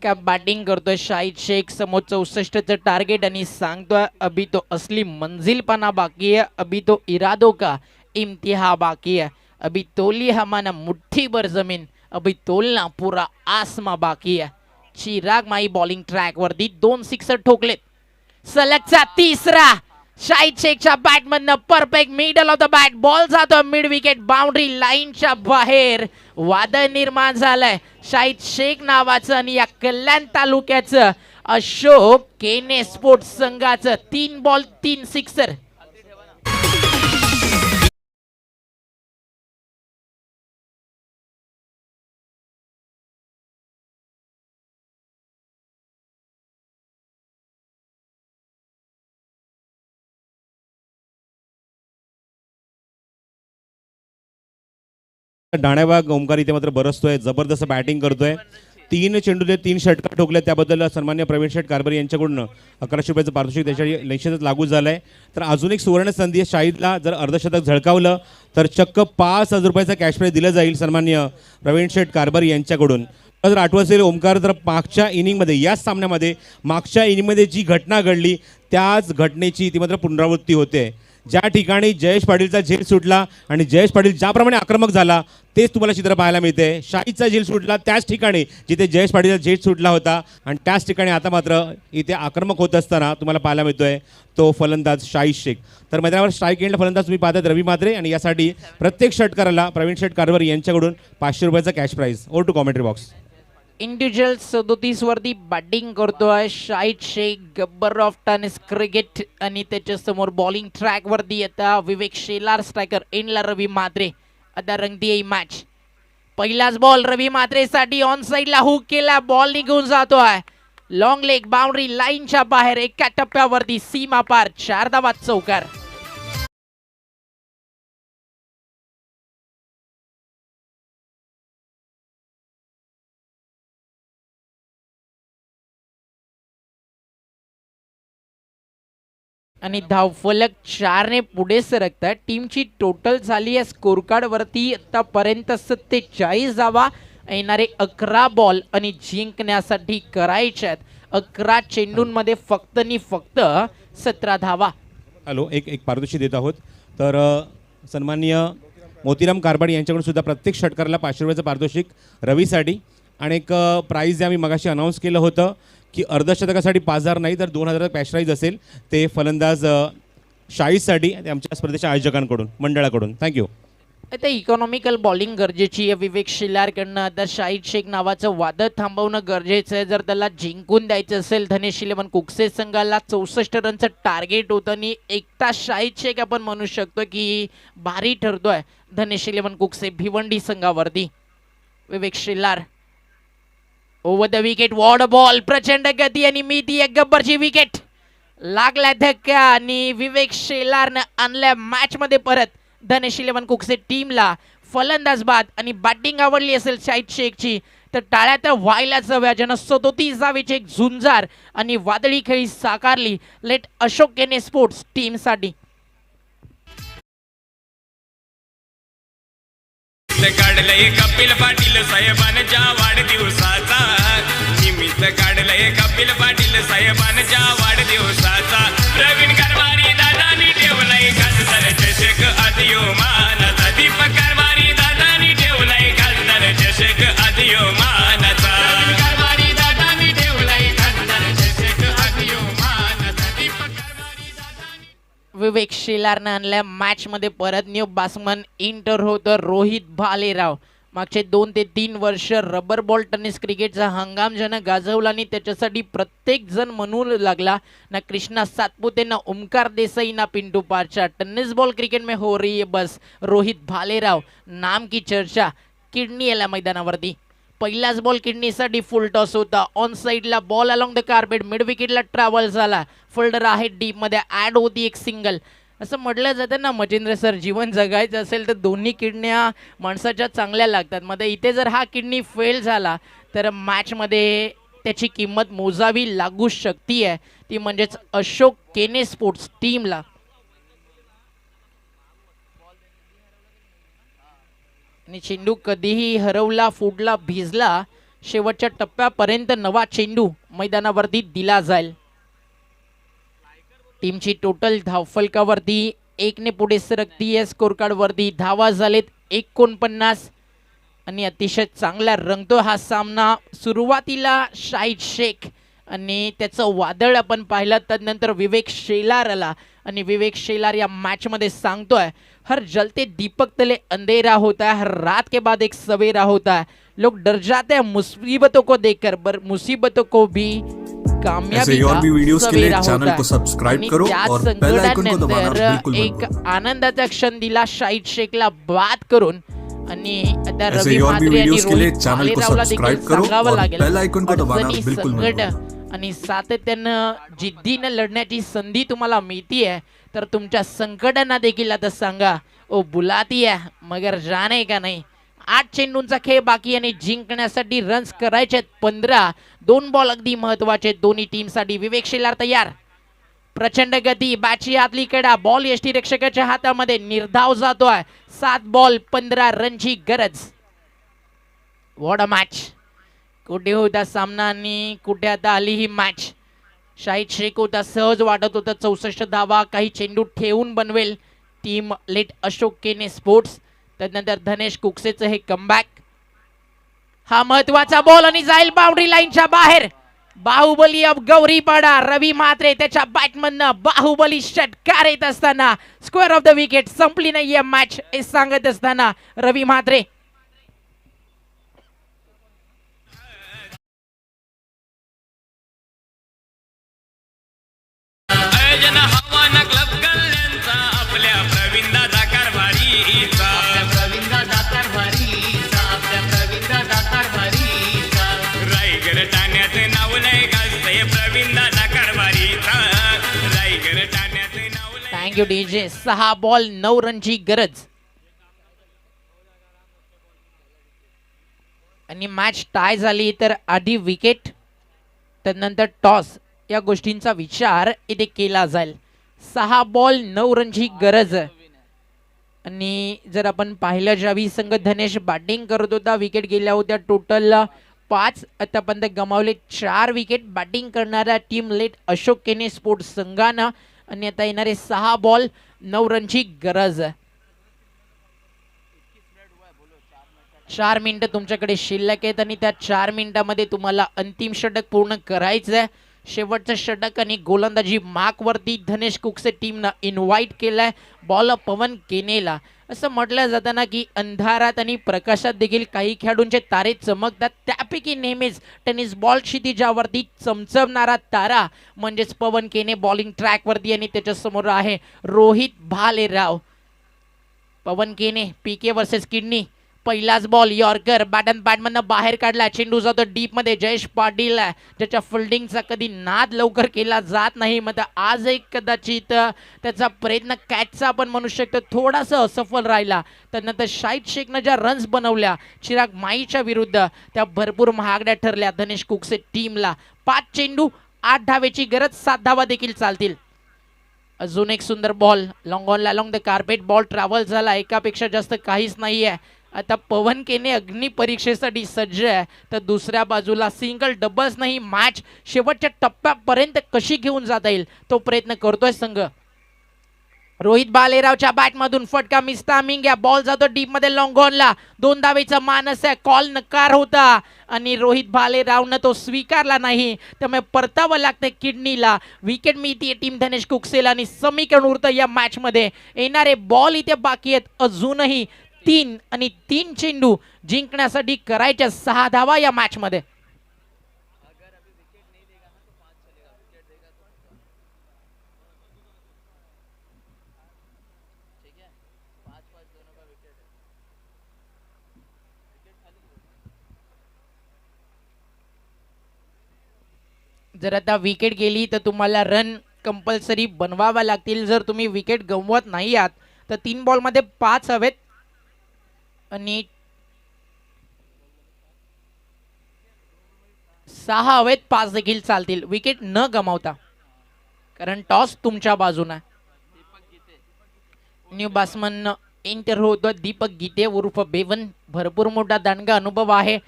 का बॅटिंग करतोय शाहिद शेख समोर 64चं टार्गेट आणि सांगतोय अभी तो असली मंजिल पाना बाकी है, अभी तो इरादों का इम्तिहा बाकी है, अभी तोली हमाना मुट्ठी भर जमीन, अभी तोलना पूरा आसमा बाकी है. चिराग माई बॉलिंग ट्रॅक वरती 2 सिक्सर ठोकलेत. सलगचा तिसरा शाहिद शेखच्या बॅट मधनं perfect middle of the bat ball जातो मिड विकेट बाउंड्री लाईनच्या बाहेर. वादळ निर्माण झालंय शाहिद शेख नावाचं आणि या कल्याण तालुक्याचं अशोक केने स्पोर्ट्स संघाचं. 3 बॉल 3 सिक्सर. डाण्याबाग ओमकार इथे मात्र बरसतोय, जबरदस्त बॅटिंग करतोय. 3 चेंडूचे 3 षटकार ठोकले त्याबद्दल सन्मान्य प्रवीण शेठ कारभारी यांच्याकडून 1100 रुपयाचं पारितोषिक त्याच्या निश्चितच लागू झालंय. तर अजून एक सुवर्ण संधी आहे शाहिदला जर अर्धशतक झळकावलं तर चक्क 5000 रुपयाचं कॅश प्राइज दिलं जाईल सन्मान्य प्रवीण शेठ कारभारी यांच्याकडून. जर आठवत असेल ओमकार तर मागच्या इनिंगमध्ये याच सामन्यामध्ये मागच्या इनिंगमध्ये जी घटना घडली त्याच घटनेची ती मात्र पुनरावृत्ती होते. ज्या ठिकाणी जयेश पाटीलचा झेल सुटला आणि जयेश पाटील ज्याप्रमाणे आक्रमक झाला तेच तुम्हाला चित्र पाहायला मिळते. शाहीदचा झेल सुटला त्याच ठिकाणी जिथे जयेश पाटीलचा झेल सुटला होता आणि त्याच ठिकाणी आता मात्र इथे आक्रमक होत असताना तुम्हाला पाहायला मिळतोय तो फलंदाज शाहीद शेख. तर मैदानावर स्ट्राईक एंड फलंदाज तुम्ही पाहतात रवी म्हात्रे आणि यासाठी प्रत्येक षटकाराला प्रवीण शेठ कारभार यांच्याकडून 500 रुपयाचा cash prize. Over to commentary box. Individual 37 वरती बॅटिंग करतोय Shahid Shaikh, Gabbar of tennis cricket, आणि त्याच्या समोर बॉलिंग ट्रॅक वरती आता विवेक शेलार, स्ट्रायकर एंडला रवी म्हात्रे. आता रंगती ही मॅच. पहिलाच बॉल रवी म्हात्रेसाठी ऑन साइडला हुक केला, बॉल निघून जातोय लॉंग लेग बाउंड्री लाईनच्या बाहेर. एका टप्प्यावरती सीमा पार, 4 धावात चौकार. आणि धावफलक 4 ने पुढे सरकतात. टीमची टोटल झाली आहे स्कोर कार्ड वरती आतापर्यंत 47 धावा. येणारे 11 बॉल आणि जिंकण्यासाठी करायचे आहेत 11 चेंडूंमध्ये फक्त 17 धावा. हॅलो, एक पारितोषिक देत आहोत. तर सन्माननीय मोतीराम कारभाड यांच्याकडून सुद्धा प्रत्येक षटकाराला 500 रुपयाचं पारितोषिक रवीसाठी. आणि एक प्राईज आम्ही मगाशी अनाऊन्स केलं होतं की अर्धशतकासाठी 5,000 नाही तर 2,000 कॅश प्राईज असेल, ते फलंदाज शाहीदसाठी आमच्या स्पर्धेच्या आयोजकांकडून मंडळाकडून. थँक्यू. आता इकॉनॉमिकल बॉलिंग गरजेची आहे विवेक शिलारकडनं. आता शाहिद शेख नावाचं वादळ थांबवणं गरजेचं आहे जर त्याला जिंकून द्यायचं असेल. धनेश 11 कुकसे संघाला 64 रनचं टार्गेट होतं आणि एकटा शाहिद शेख आपण म्हणू शकतो की भारी ठरतोय धनेश 11 कुकसे भिवंडी संघावरती. Vivek Shilar over the wicket, wide ball, प्रचंड गती आणि मिती एक गब्बरची विकेट. लागला धक्का आणि विवेक शेलारनं आणल्या मॅच मध्ये परत धनेश 11 कुकसे टीमला. फलंदाज बाद आणि बॅटिंग आवडली असेल शाहिद शेखची तर टाळ्या तर व्हायलाच हव्या. ज्यानं 37 धावेची एक झुंजार आणि वादळी खेळी साकारली लेट अशोक केने स्पोर्ट्स टीमसाठी. काढलंय कपिल पाटील साहेबांच्या वाढदिवसाचा निमित्त, काढलंय कपिल पाटील साहेबांच्या वाढदिवसाचा. प्रवीण कारभारी दादानी ठेवलाय खासदार चषक आदियो मानाचा. दीपक कारभारी दादानी ठेवलाय खासदार चषक आदियो मानाचा. कारभारी दादानी ठेवलाय खासदार चषक आदियो मानाचा. दीपक कारभारी दादानी. विवेक शेलारनं आणल्या मॅच मध्ये परत. न्यू बॅट्समन इंटर होतं रोहित भालेराव. मागचे 2 ते 3 वर्ष रबर बॉल टेनिस क्रिकेटचा हंगाम ज्यानं गाजवला आणि त्याच्यासाठी प्रत्येक जण म्हणू लागला ना कृष्णा सातपुते, ना ओमकार देसाई, ना Pintu Parcha. Tennis ball cricket में हो रही है बस रोहित भालेराव नाम की चर्चा. किडनी आला मैदानावरती. पहिलाच बॉल किडनीसाठी फुल टॉस होता. ऑन साइडला ball along the carpet, mid विकेटला ट्रॅव्हल झाला. फोल्डर आहे डीप मध्ये, ॲड होती एक सिंगल. असं म्हटलं जातं ना मचिंद्र सर, जीवन जगायचं असेल तर दोन्ही किडन्या माणसाच्या चांगल्या लागतात. मध्ये इथे जर हा किडनी फेल झाला तर मॅचमध्ये त्याची किंमत मोजावी लागू शकते आहे. ती म्हणजेच अशोक केने स्पोर्ट्स टीमला. आणि चेंडू कधीही हरवला, फुटला, भिजला, शेवटच्या टप्प्यापर्यंत नवा चेंडू मैदानावरती दिला जाईल. टीमची टोटल धावफलकावरती 1 ने पुढे सरकती आहे. स्कोर कार्ड वरती धावा झालेत 49 आणि अतिशय चांगला रंगतो हा सामना. सुरुवातीला शाहिद शेख आणि त्याचं वादळ आपण पाहिलं, त्यानंतर विवेक शेलार आला आणि विवेक शेलार या मॅच मध्ये सांगतोय हर जलते दीपक तले अंधेरा होता है, हर रात के बाद एक सवेरा होता है. लोग डर जाते हैं मुसीबतों को देखकर, पर मुसीबतों को भी कामयाबी और भी वीडियोस का के लिए सवेरा चैनल होता को है. सब्सक्राइब आणि करो त्या और बेल आइकन को दबाना संकटानंतर बिल्कुल मत एक भूलना. आनंदाचा क्षण दिला शाहिद शेखला बाद करून. आणि आता ऐसे रवी और भी म्हात्रे आणि वीडियोस के लिए रोहित चैनल को भालेरावला सब्सक्राइब देखील करो सांगावं और लागेल. बेल आइकन को दबाना अडचणी, बिल्कुल मत संकट भूलना. आणि सातत्यानं जिद्दीनं लढण्याची संधी तुम्हाला मिळतीये तर तुमच्या संकटांना देखील आता सांगा ओ बुलाती है मगर जाने का नाही. 8 चेंडूंचा खेळ बाकी आणि जिंकण्यासाठी रन्स करायचे 15. 2 बॉल अगदी महत्वाचे दोन्ही टीमसाठी. विवेक शेलार तयार. प्रचंड गती, बॅटची आतली कडा, बॉल यष्टीरक्षकाच्या हातामध्ये, निर्धाव जातोय. 7 बॉल 15 रनची गरज. What a match. कुठे होता सामना आणि कुठे आता आली ही मॅच. शाहिद शेख होता, सहज वाटत होता 64 धावा काही चेंडू ठेवून बनवेल team late Ashok Kene sports. त्यानंतर धनेश कुकसेचं हे कमबॅक. हा महत्वाचा बॉल आणि जाईल बाउंड्री लाईनच्या बाहेर. बाहुबली ऑफ गौरीपाडा रवी म्हात्रे त्याच्या बॅटमधनं बाहुबली षटकार येत असताना स्क्वेअर ऑफ द विकेट. संपली नाहीये मॅच हे सांगत असताना रवी म्हात्रे. आयोजन हवाना क्लब कल्याणचा आपल्या प्रवीण दादा कारभारीचा. रायगड ठाण्यात नाव लय गाजतंय प्रवीण दादा कारभारीचा. रायगड ठाण्यात नाव लय. Thank you DJ. 6 बॉल 9 रनची गरज आणि मॅच टाय झाली तर आधी विकेट त्यानंतर टॉस या गोष्टींचा विचार इथे केला जाईल. 6 बॉल 9 रनची गरज आणि जर आपण पाहिलं ज्यावेळी संघ धनेश बॅटिंग करत होता विकेट गेल्या होत्या टोटल 5. आतापर्यंत गमावले 4 विकेट बॅटिंग करणाऱ्या team late Ashok Kene sports संघानं. आणि आता येणारे 6 बॉल 9 रनची गरज. 4 मिनिटं तुमच्याकडे शिल्लक आहेत आणि त्या 4 मिनिटांमध्ये तुम्हाला अंतिम षटक पूर्ण करायचं आहे. शेवटचं षटक आणि गोलंदाजी मार्कवरती धनेश कुकसे टीमनं इन्व्हाइट केलंय बॉल पवन केनेला. असं म्हटलं जातं ना की अंधारात आणि प्रकाशात देखील काही खेळाडूंचे तारे चमकतात. त्यापैकी नेहमीच टेनिस बॉल क्षितिजावरती चमचमणारा तारा म्हणजेच पवन केने बॉलिंग ट्रॅकवरती आणि त्याच्यासमोर आहे रोहित भालेराव. पवन केने पीके वर्सेस किडनी. पहिलाच बॉल यॉर्कर बॅटन बॅटमधनं बाहेर काढला. चेंडू जातो डीप मध्ये. जयेश पाटील ज्याच्या फिल्डिंगचा कधी नाद लवकर केला जात नाही. मग आज एक कदाचित त्याचा प्रयत्न कॅचचा आपण म्हणू शकतो थोडासा असफल राहिला. त्यानंतर शाहिद शेखनं ज्या रन्स बनवल्या चिराग माईच्या विरुद्ध त्या भरपूर महागड्या ठरल्या धनेश कुकसे टीमला. 5 चेंडू 8 धावेची गरज. 7 धावा देखील चालतील. अजून एक सुंदर ball long on long the carpet ball travel झाला. एकापेक्षा जास्त काहीच नाहीये. आता पवन केने अग्नी परीक्षेसाठी सज्ज आहे तर दुसऱ्या बाजूला सिंगल डबल्स नाही मॅच शेवटच्या टप्प्यापर्यंत कशी घेऊन जाता येईल तो प्रयत्न करतोय संघ. रोहित भालेरावच्या बॅटमधून फटका मिस टायमिंग आहे. बॉल जातो डीप मध्ये लॉंग ऑनला. 2 धावेचा मानस आहे. कॉल नकार होता आणि रोहित भालेरावनं तो स्वीकारला नाही त्यामुळे परतावं लागतंय किडनीला. विकेट मिळतीये टीम धनेश कुकसेला आणि समीकरण उरतं या मॅच मध्ये. येणारे बॉल इथे बाकी आहेत अजूनही 3 आणि 3 चेंडू जिंकण्यासाठी करायच्या 6 धावा या मॅच मध्ये. जर आता विकेट गेली तर तुम्हाला रन कंपल्सरी बनवावा लागतील. जर तुम्ही विकेट गमवत नाही आहात तर 3 बॉल मध्ये 5 हवेत आणि 6 हवेत 5 देखील चालतील विकेट न गमावता कारण टॉस तुमच्या बाजूने. न्यू बॅट्समन एंटर होतो दीपक गीते उर्फ बेवन. भरपूर मोठा दांडगा अनुभव आहे.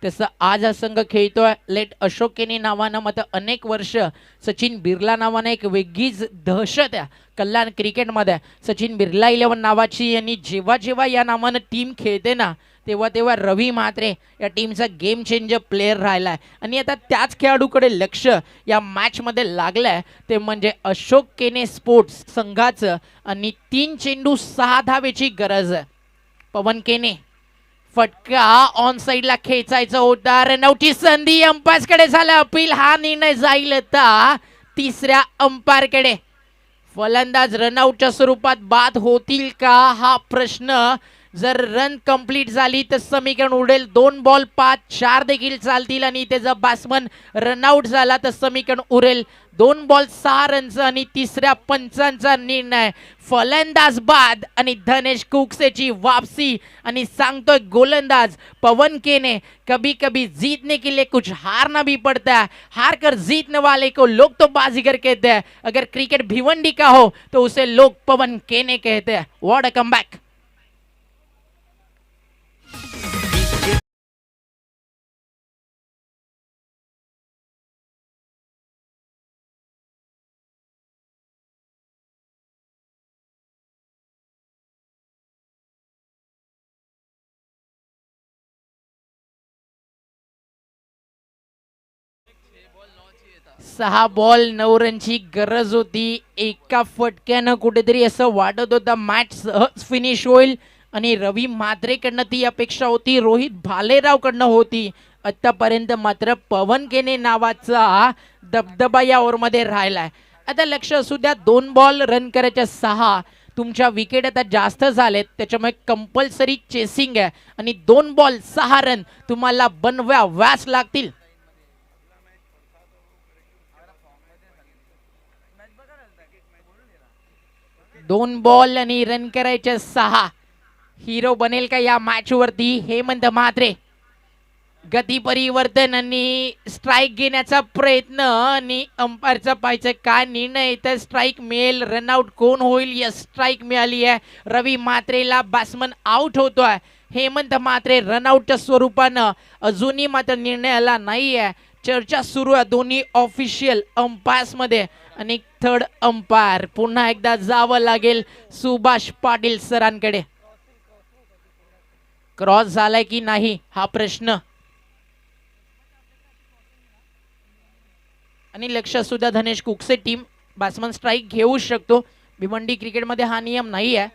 तसं आज हा संघ खेळतोय लेट अशोक केने नावानं. मात्र अनेक वर्ष सचिन बिर्ला नावानं एक वेगळीच दहशत आहे कल्याण क्रिकेटमध्ये. सचिन बिर्ला 11 नावाची आणि जेव्हा जेव्हा या नावानं टीम खेळते ना तेव्हा तेव्हा रवी म्हात्रे या टीमचा गेम चेंजर प्लेअर राहिलाय आणि आता त्याच खेळाडूकडे लक्ष या मॅचमध्ये लागलंय ते म्हणजे अशोक केने स्पोर्ट्स संघाचं. आणि 3 चेंडू 6 धावेची गरज आहे. पवन केने फटका ऑन साइडला खेचायचा होता. रनआउटची संधी अंपायरकडे झाला अपील. हा निर्णय जाईल आता 3ऱ्या अंपायरकडे. फलंदाज रनआउटच्या स्वरूपात बाद होतील का हा प्रश्न. जर रन कंप्लीट झाली तर समीकरण उडेल. 2 बॉल 5 4 देखील चालतील आणि त्याचा बॅट्समन रनआउट झाला तर समीकरण उरेल 2 बॉल 6 रनचा आणि 3ऱ्या पंचांचा निर्णय. फलंदाज बाद आणि धनेश कुकसेची वापसी आणि सांगतोय गोलंदाज पवन केने कभी कभी जीतने के लिए कुछ हारना भी पड़ता है. हार कर जीतने वाले को लोग तो बाजीगर कहते हैं. अगर क्रिकेट भिवंडी का हो तो उसे लोग पवन केने कहते हैं. What a comeback. 6 बॉल 9 रनची गरज होती. एका फटक्यानं कुठेतरी असं वाटत होतं मॅच सहज फिनिश होईल आणि रवी म्हात्रेकडनं ती अपेक्षा होती, रोहित भालेरावकडनं होती. आतापर्यंत मात्र पवन केने नावाचा दबदबा या ओव्हरमध्ये राहिलाय. आता लक्ष असू द्या, 2 बॉल रन करायच्या 6. तुमच्या विकेट आता जास्त झालेत, त्याच्यामुळे कंपल्सरी चेसिंग आहे आणि 2 बॉल 6 रन तुम्हाला बनवाव्याच लागतील. 2 बॉल आणि रन करायचे 6. हिरो बनेल का या मॅच वरती हेमंत म्हात्रे? गती परिवर्तन आणि स्ट्राईक घेण्याचा प्रयत्न आणि अंपायरचा पाहायचं काय निर्णय. तर स्ट्राईक मिळेल, रनआउट कोण होईल? या स्ट्राईक मिळाली आहे. रवी म्हात्रेला बॅट्समन आउट होतोय. हेमंत म्हात्रे रनआउटच्या स्वरूपानं अजूनही मात्र निर्णय आला नाही आहे. चर्चा सुरू आहे दोन्ही ऑफिशियल अंपायर्स मध्ये आणि थर्ड अंपायर. पुन्हा एकदा जावं लागेल सुभाष पाटील सरांकडे. क्रॉस झालाय की नाही हा प्रश्न. आणि लक्ष सुद्धा धनेश कुकसे टीम बॅट्समन स्ट्राईक घेऊ शकतो. भिवंडी क्रिकेटमध्ये हा नियम नाही आहे.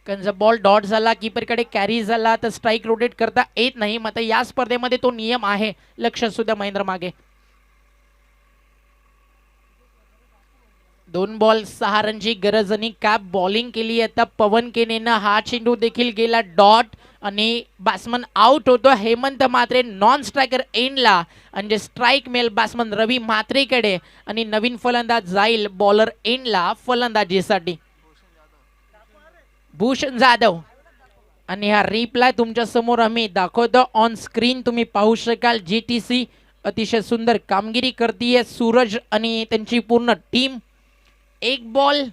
कारण जर बॉल डॉट झाला, कीपरकडे कॅरी झाला तर स्ट्राईक रोटेट करता येत नाही. मात्र या स्पर्धेमध्ये तो नियम आहे. लक्ष सुद्धा महेंद्र मागे. 2 बॉल 6 रनची गरज आणि कॅप बॉलिंग केली. आता पवन केनेनं हा चेंडू देखील गेला डॉट आणि बॅट्समन आउट होतो. हेमंत म्हात्रे नॉन स्ट्रायकर एंडला आणि जे स्ट्राईक मिळेल बॅट्समन रवी म्हात्रेकडे आणि नवीन फलंदाज जाईल बॉलर एंडला फलंदाजीसाठी भूषण जाधव. आणि हा रिप्लाय तुमच्या समोर आम्ही दाखवतो ऑन स्क्रीन, तुम्ही पाहू शकाल. GTC अतिशय सुंदर कामगिरी करतीये. सूरज आणि त्यांची पूर्ण टीम. 1 बॉल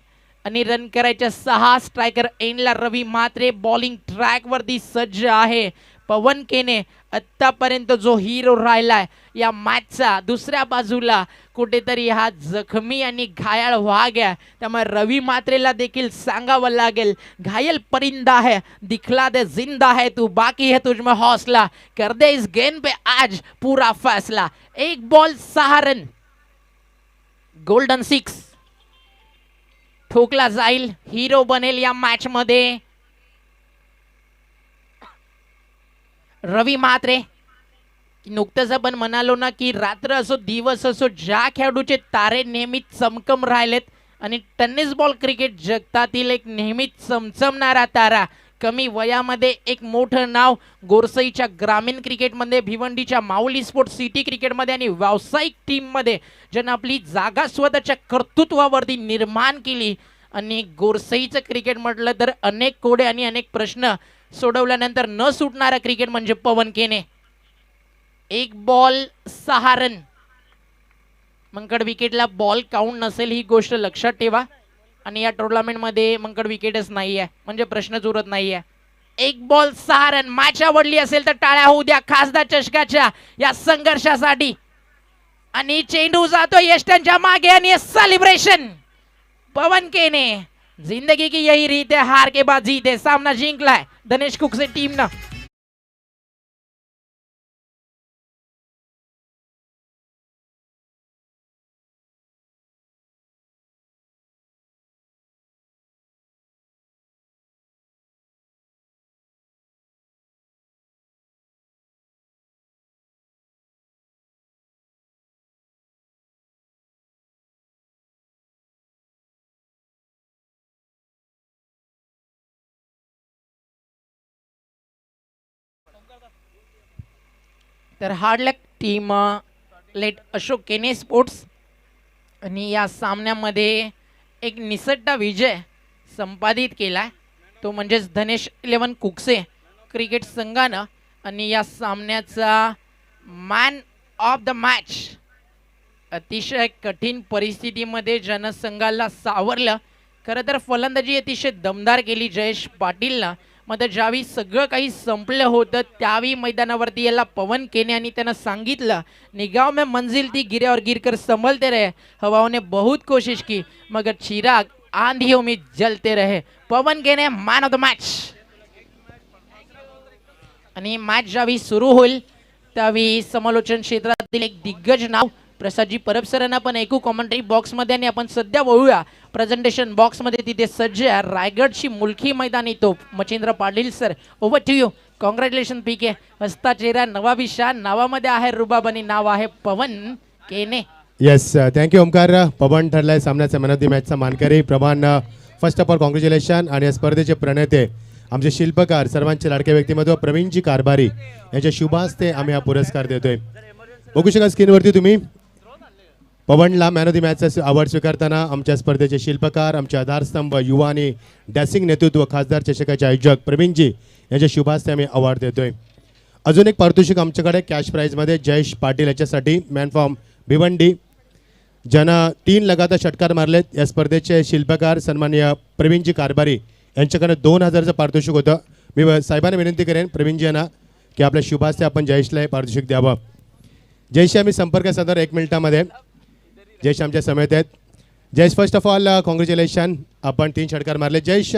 आणि रन करायच्या 6. स्ट्रायकर एंडला रवी म्हात्रे बॉलिंग ट्रॅक वरती सज्ज आहे. पवन केने आतापर्यंत जो हिरो राहिलाय या मॅचचा, दुसऱ्या बाजूला कुठेतरी हा जखमी आणि घायल वाघ आहे. त्यामुळे रवी म्हात्रेला देखील सांगावं लागेल, घायल परिंदा है दिखला दे जिंदा है तू, बाकी है तुझमें हौसला, कर दे इस गेंद पे आज पूरा फैसला. 1 बॉल 6 रन, गोल्डन 6 ठोकला जाईल. हिरो बनेल या मॅच मध्ये रवी म्हात्रे. नुकतंच आपण म्हणालो ना की रात्र असो दिवस असो, ज्या खेळाडूचे तारे नेहमीच चमकम राहिलेत आणि टेनिस बॉल क्रिकेट जगतातील एक नेहमीच चमचमणारा तारा, कमी वयामध्ये एक मोठं नाव गोरसईच्या ग्रामीण क्रिकेटमध्ये, भिवंडीच्या माऊली स्पोर्ट्स सिटी क्रिकेटमध्ये आणि व्यावसायिक टीममध्ये ज्यानं आपली जागा स्वतःच्या कर्तृत्वावरती निर्माण केली. आणि गोरसईचं क्रिकेट म्हटलं तर अनेक कोडे आणि अनेक प्रश्न सोडवल्यानंतर न सुटणारा क्रिकेट म्हणजे पवन केने. 1 ball 6 run. मंकड विकेटला बॉल काउंट नसेल ही गोष्ट लक्षात ठेवा. आणि या टुर्नामेंटमध्ये मंकड विकेटच नाही आहे म्हणजे प्रश्नच उरत नाही आहे. 1 बॉल 6 रन. मॅच आवडली असेल तर टाळ्या होऊ द्या खासदार चषकाच्या या संघर्षासाठी. आणि चेंडू जातो यष्टांच्या मागे आणि सेलिब्रेशन. पवन केने, जिंदगी की यही रीत है, हार के बाद जीत है. सामना जिंकलाय धनेश कुकसे टीमनं. तर hard luck team late Ashok Kene sports. आणि या सामन्यामध्ये एक निसट्टा विजय संपादित केला, तो म्हणजेच धनेश 11 कुकसे क्रिकेट संघानं. आणि या सामन्याचा मॅन ऑफ द मॅच अतिशय कठीण परिस्थितीमध्ये जनसंघाला सावरलं. खरं तर फलंदाजी अतिशय दमदार केली जयेश पाटीलनं. मात्र ज्यावेळी सगळं काही संपलं होतं त्यावेळी मैदानावरती याला पवन केने आणि त्यानं सांगितलं, निगाव में मंजिल थी गिरे और गिरकर संभलते रहे, हवाओं ने बहुत कोशिश की मगर चिराग आंधियों में जलते रहे. पवन केने मॅन ऑफ द मॅच. आणि मॅच ज्यावेळी सुरू होईल त्यावेळी समालोचन क्षेत्रातील एक दिग्गज नाव प्रसादजी परब सरांना पण ऐकू कॉमेंट्री बॉक्समध्ये आणि आपण सध्या वळूया प्रेझेंटेशन बॉक्समध्ये. तिथे सज्ज आहे रायगडची मुलकी मैदानी तोप Machhindra Patil sir. Over to you. Congratulation PK. हसता चेहरा नवाबी शाह, नावामध्ये आहे रुबाब आणि नाव आहे पवन केने. Yes thank you Omkar. पवन ठरलाय सामन्याचा मॅन ऑफ द मॅचचा मानकरी. प्रभान फर्स्ट ऑफ ऑल कॉंग्रॅच्युलेशन. आणि या स्पर्धेचे प्रणेते आमचे शिल्पकार सर्वांचे लाडके व्यक्तिमत्व प्रवीणजी कारभारी यांच्या शुभ हस्ते आम्ही हा पुरस्कार देतोय. बघू शकाल स्क्रीनवरती तुम्ही पवनला मॅन ऑफ द मॅचचा अवॉर्ड स्वीकारताना आमच्या स्पर्धेचे शिल्पकार, आमचे आधारस्तंभ, युवा आणि डॅसिंग नेतृत्व, खासदार चषकाचे आयोजक प्रवीणजी यांच्या शुभ हस्ते आम्ही अवॉर्ड देतोय. अजून एक पारितोषिक आमच्याकडे कॅश प्राईजमध्ये जयेश पाटील याच्यासाठी मॅन फ्रॉम भिवंडी, ज्यांना 3 लगातार षटकार मारलेत. या स्पर्धेचे शिल्पकार सन्माननीय प्रवीणजी कारभारी यांच्याकडे 2000चं पारितोषिक होतं. मी साहेबांना विनंती करेन प्रवीणजी यांना की आपल्या शुभ हस्ते आपण जयेशला हे पारितोषिक द्यावं. जयेशशी आम्ही संपर्क साधणार 1 मिनिटामध्ये. जयेश आमच्या समेत आहेत. Jayesh first of all congratulation. आपण 3 षटकार मारले. जयेश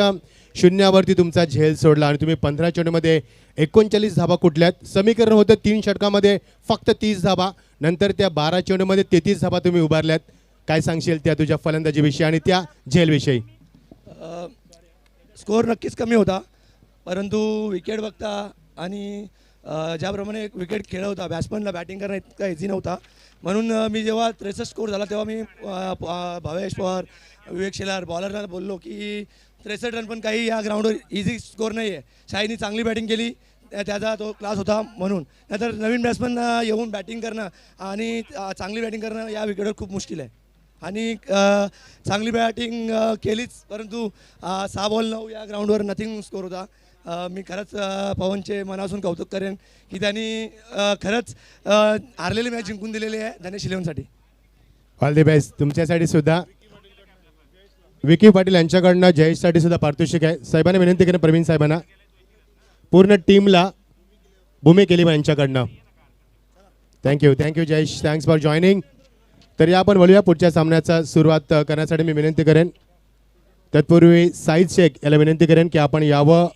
शून्यावरती तुमचा झेल सोडला आणि तुम्ही 15 चेंडूमध्ये 39 धाबा कुठल्यात. समीकरण होतं 3 षटकामध्ये फक्त 30 धाबा, नंतर त्या 12 चेंडूमध्ये 33 धाबा तुम्ही उभारल्यात. काय सांगशील त्या तुझ्या फलंदाजीविषयी आणि त्या झेलविषयी? स्कोअर नक्कीच कमी होता, परंतु विकेट बघता आणि ज्याप्रमाणे विकेट खेळ होता बॅट्समनला बॅटिंग करणं इतका इझी नव्हता. म्हणून मी जेव्हा 63 स्कोअर झाला तेव्हा मी भावेश पवार, विवेक शेलार बॉलरला बोललो की 63 रन पण काही या ग्राउंडवर इझी स्कोअर नाही आहे. शाहीनी चांगली बॅटिंग केली, त्याचा तो क्लास होता. म्हणून नाहीतर नवीन बॅट्समन येऊन बॅटिंग करणं आणि चांगली बॅटिंग करणं या विकेटवर खूप मुश्किल आहे. आणि चांगली बॅटिंग केलीच, परंतु 6 बॉल 9 या ग्राउंडवर नथिंग स्कोअर होता. मी खरंच पवनचे मनापासून कौतुक करेन की त्यांनी खरंच हारलेली मॅच जिंकून दिलेली आहे धनेश इलेव्हनसाठी. All the best. तुमच्यासाठी सुद्धा विकी पाटील यांच्याकडनं जयेशसाठी सुद्धा पारितोषिक आहे. साहेबांना विनंती करेन प्रवीण साहेबांना पूर्ण टीमला भूमी केली यांच्याकडनं. Thank you Jayesh. Thanks for joining. तर या आपण वळूया पुढच्या सामन्याचा सुरुवात करण्यासाठी मी विनंती करेन. तत्पूर्वी साईद शेख याला विनंती करेन की आपण यावं.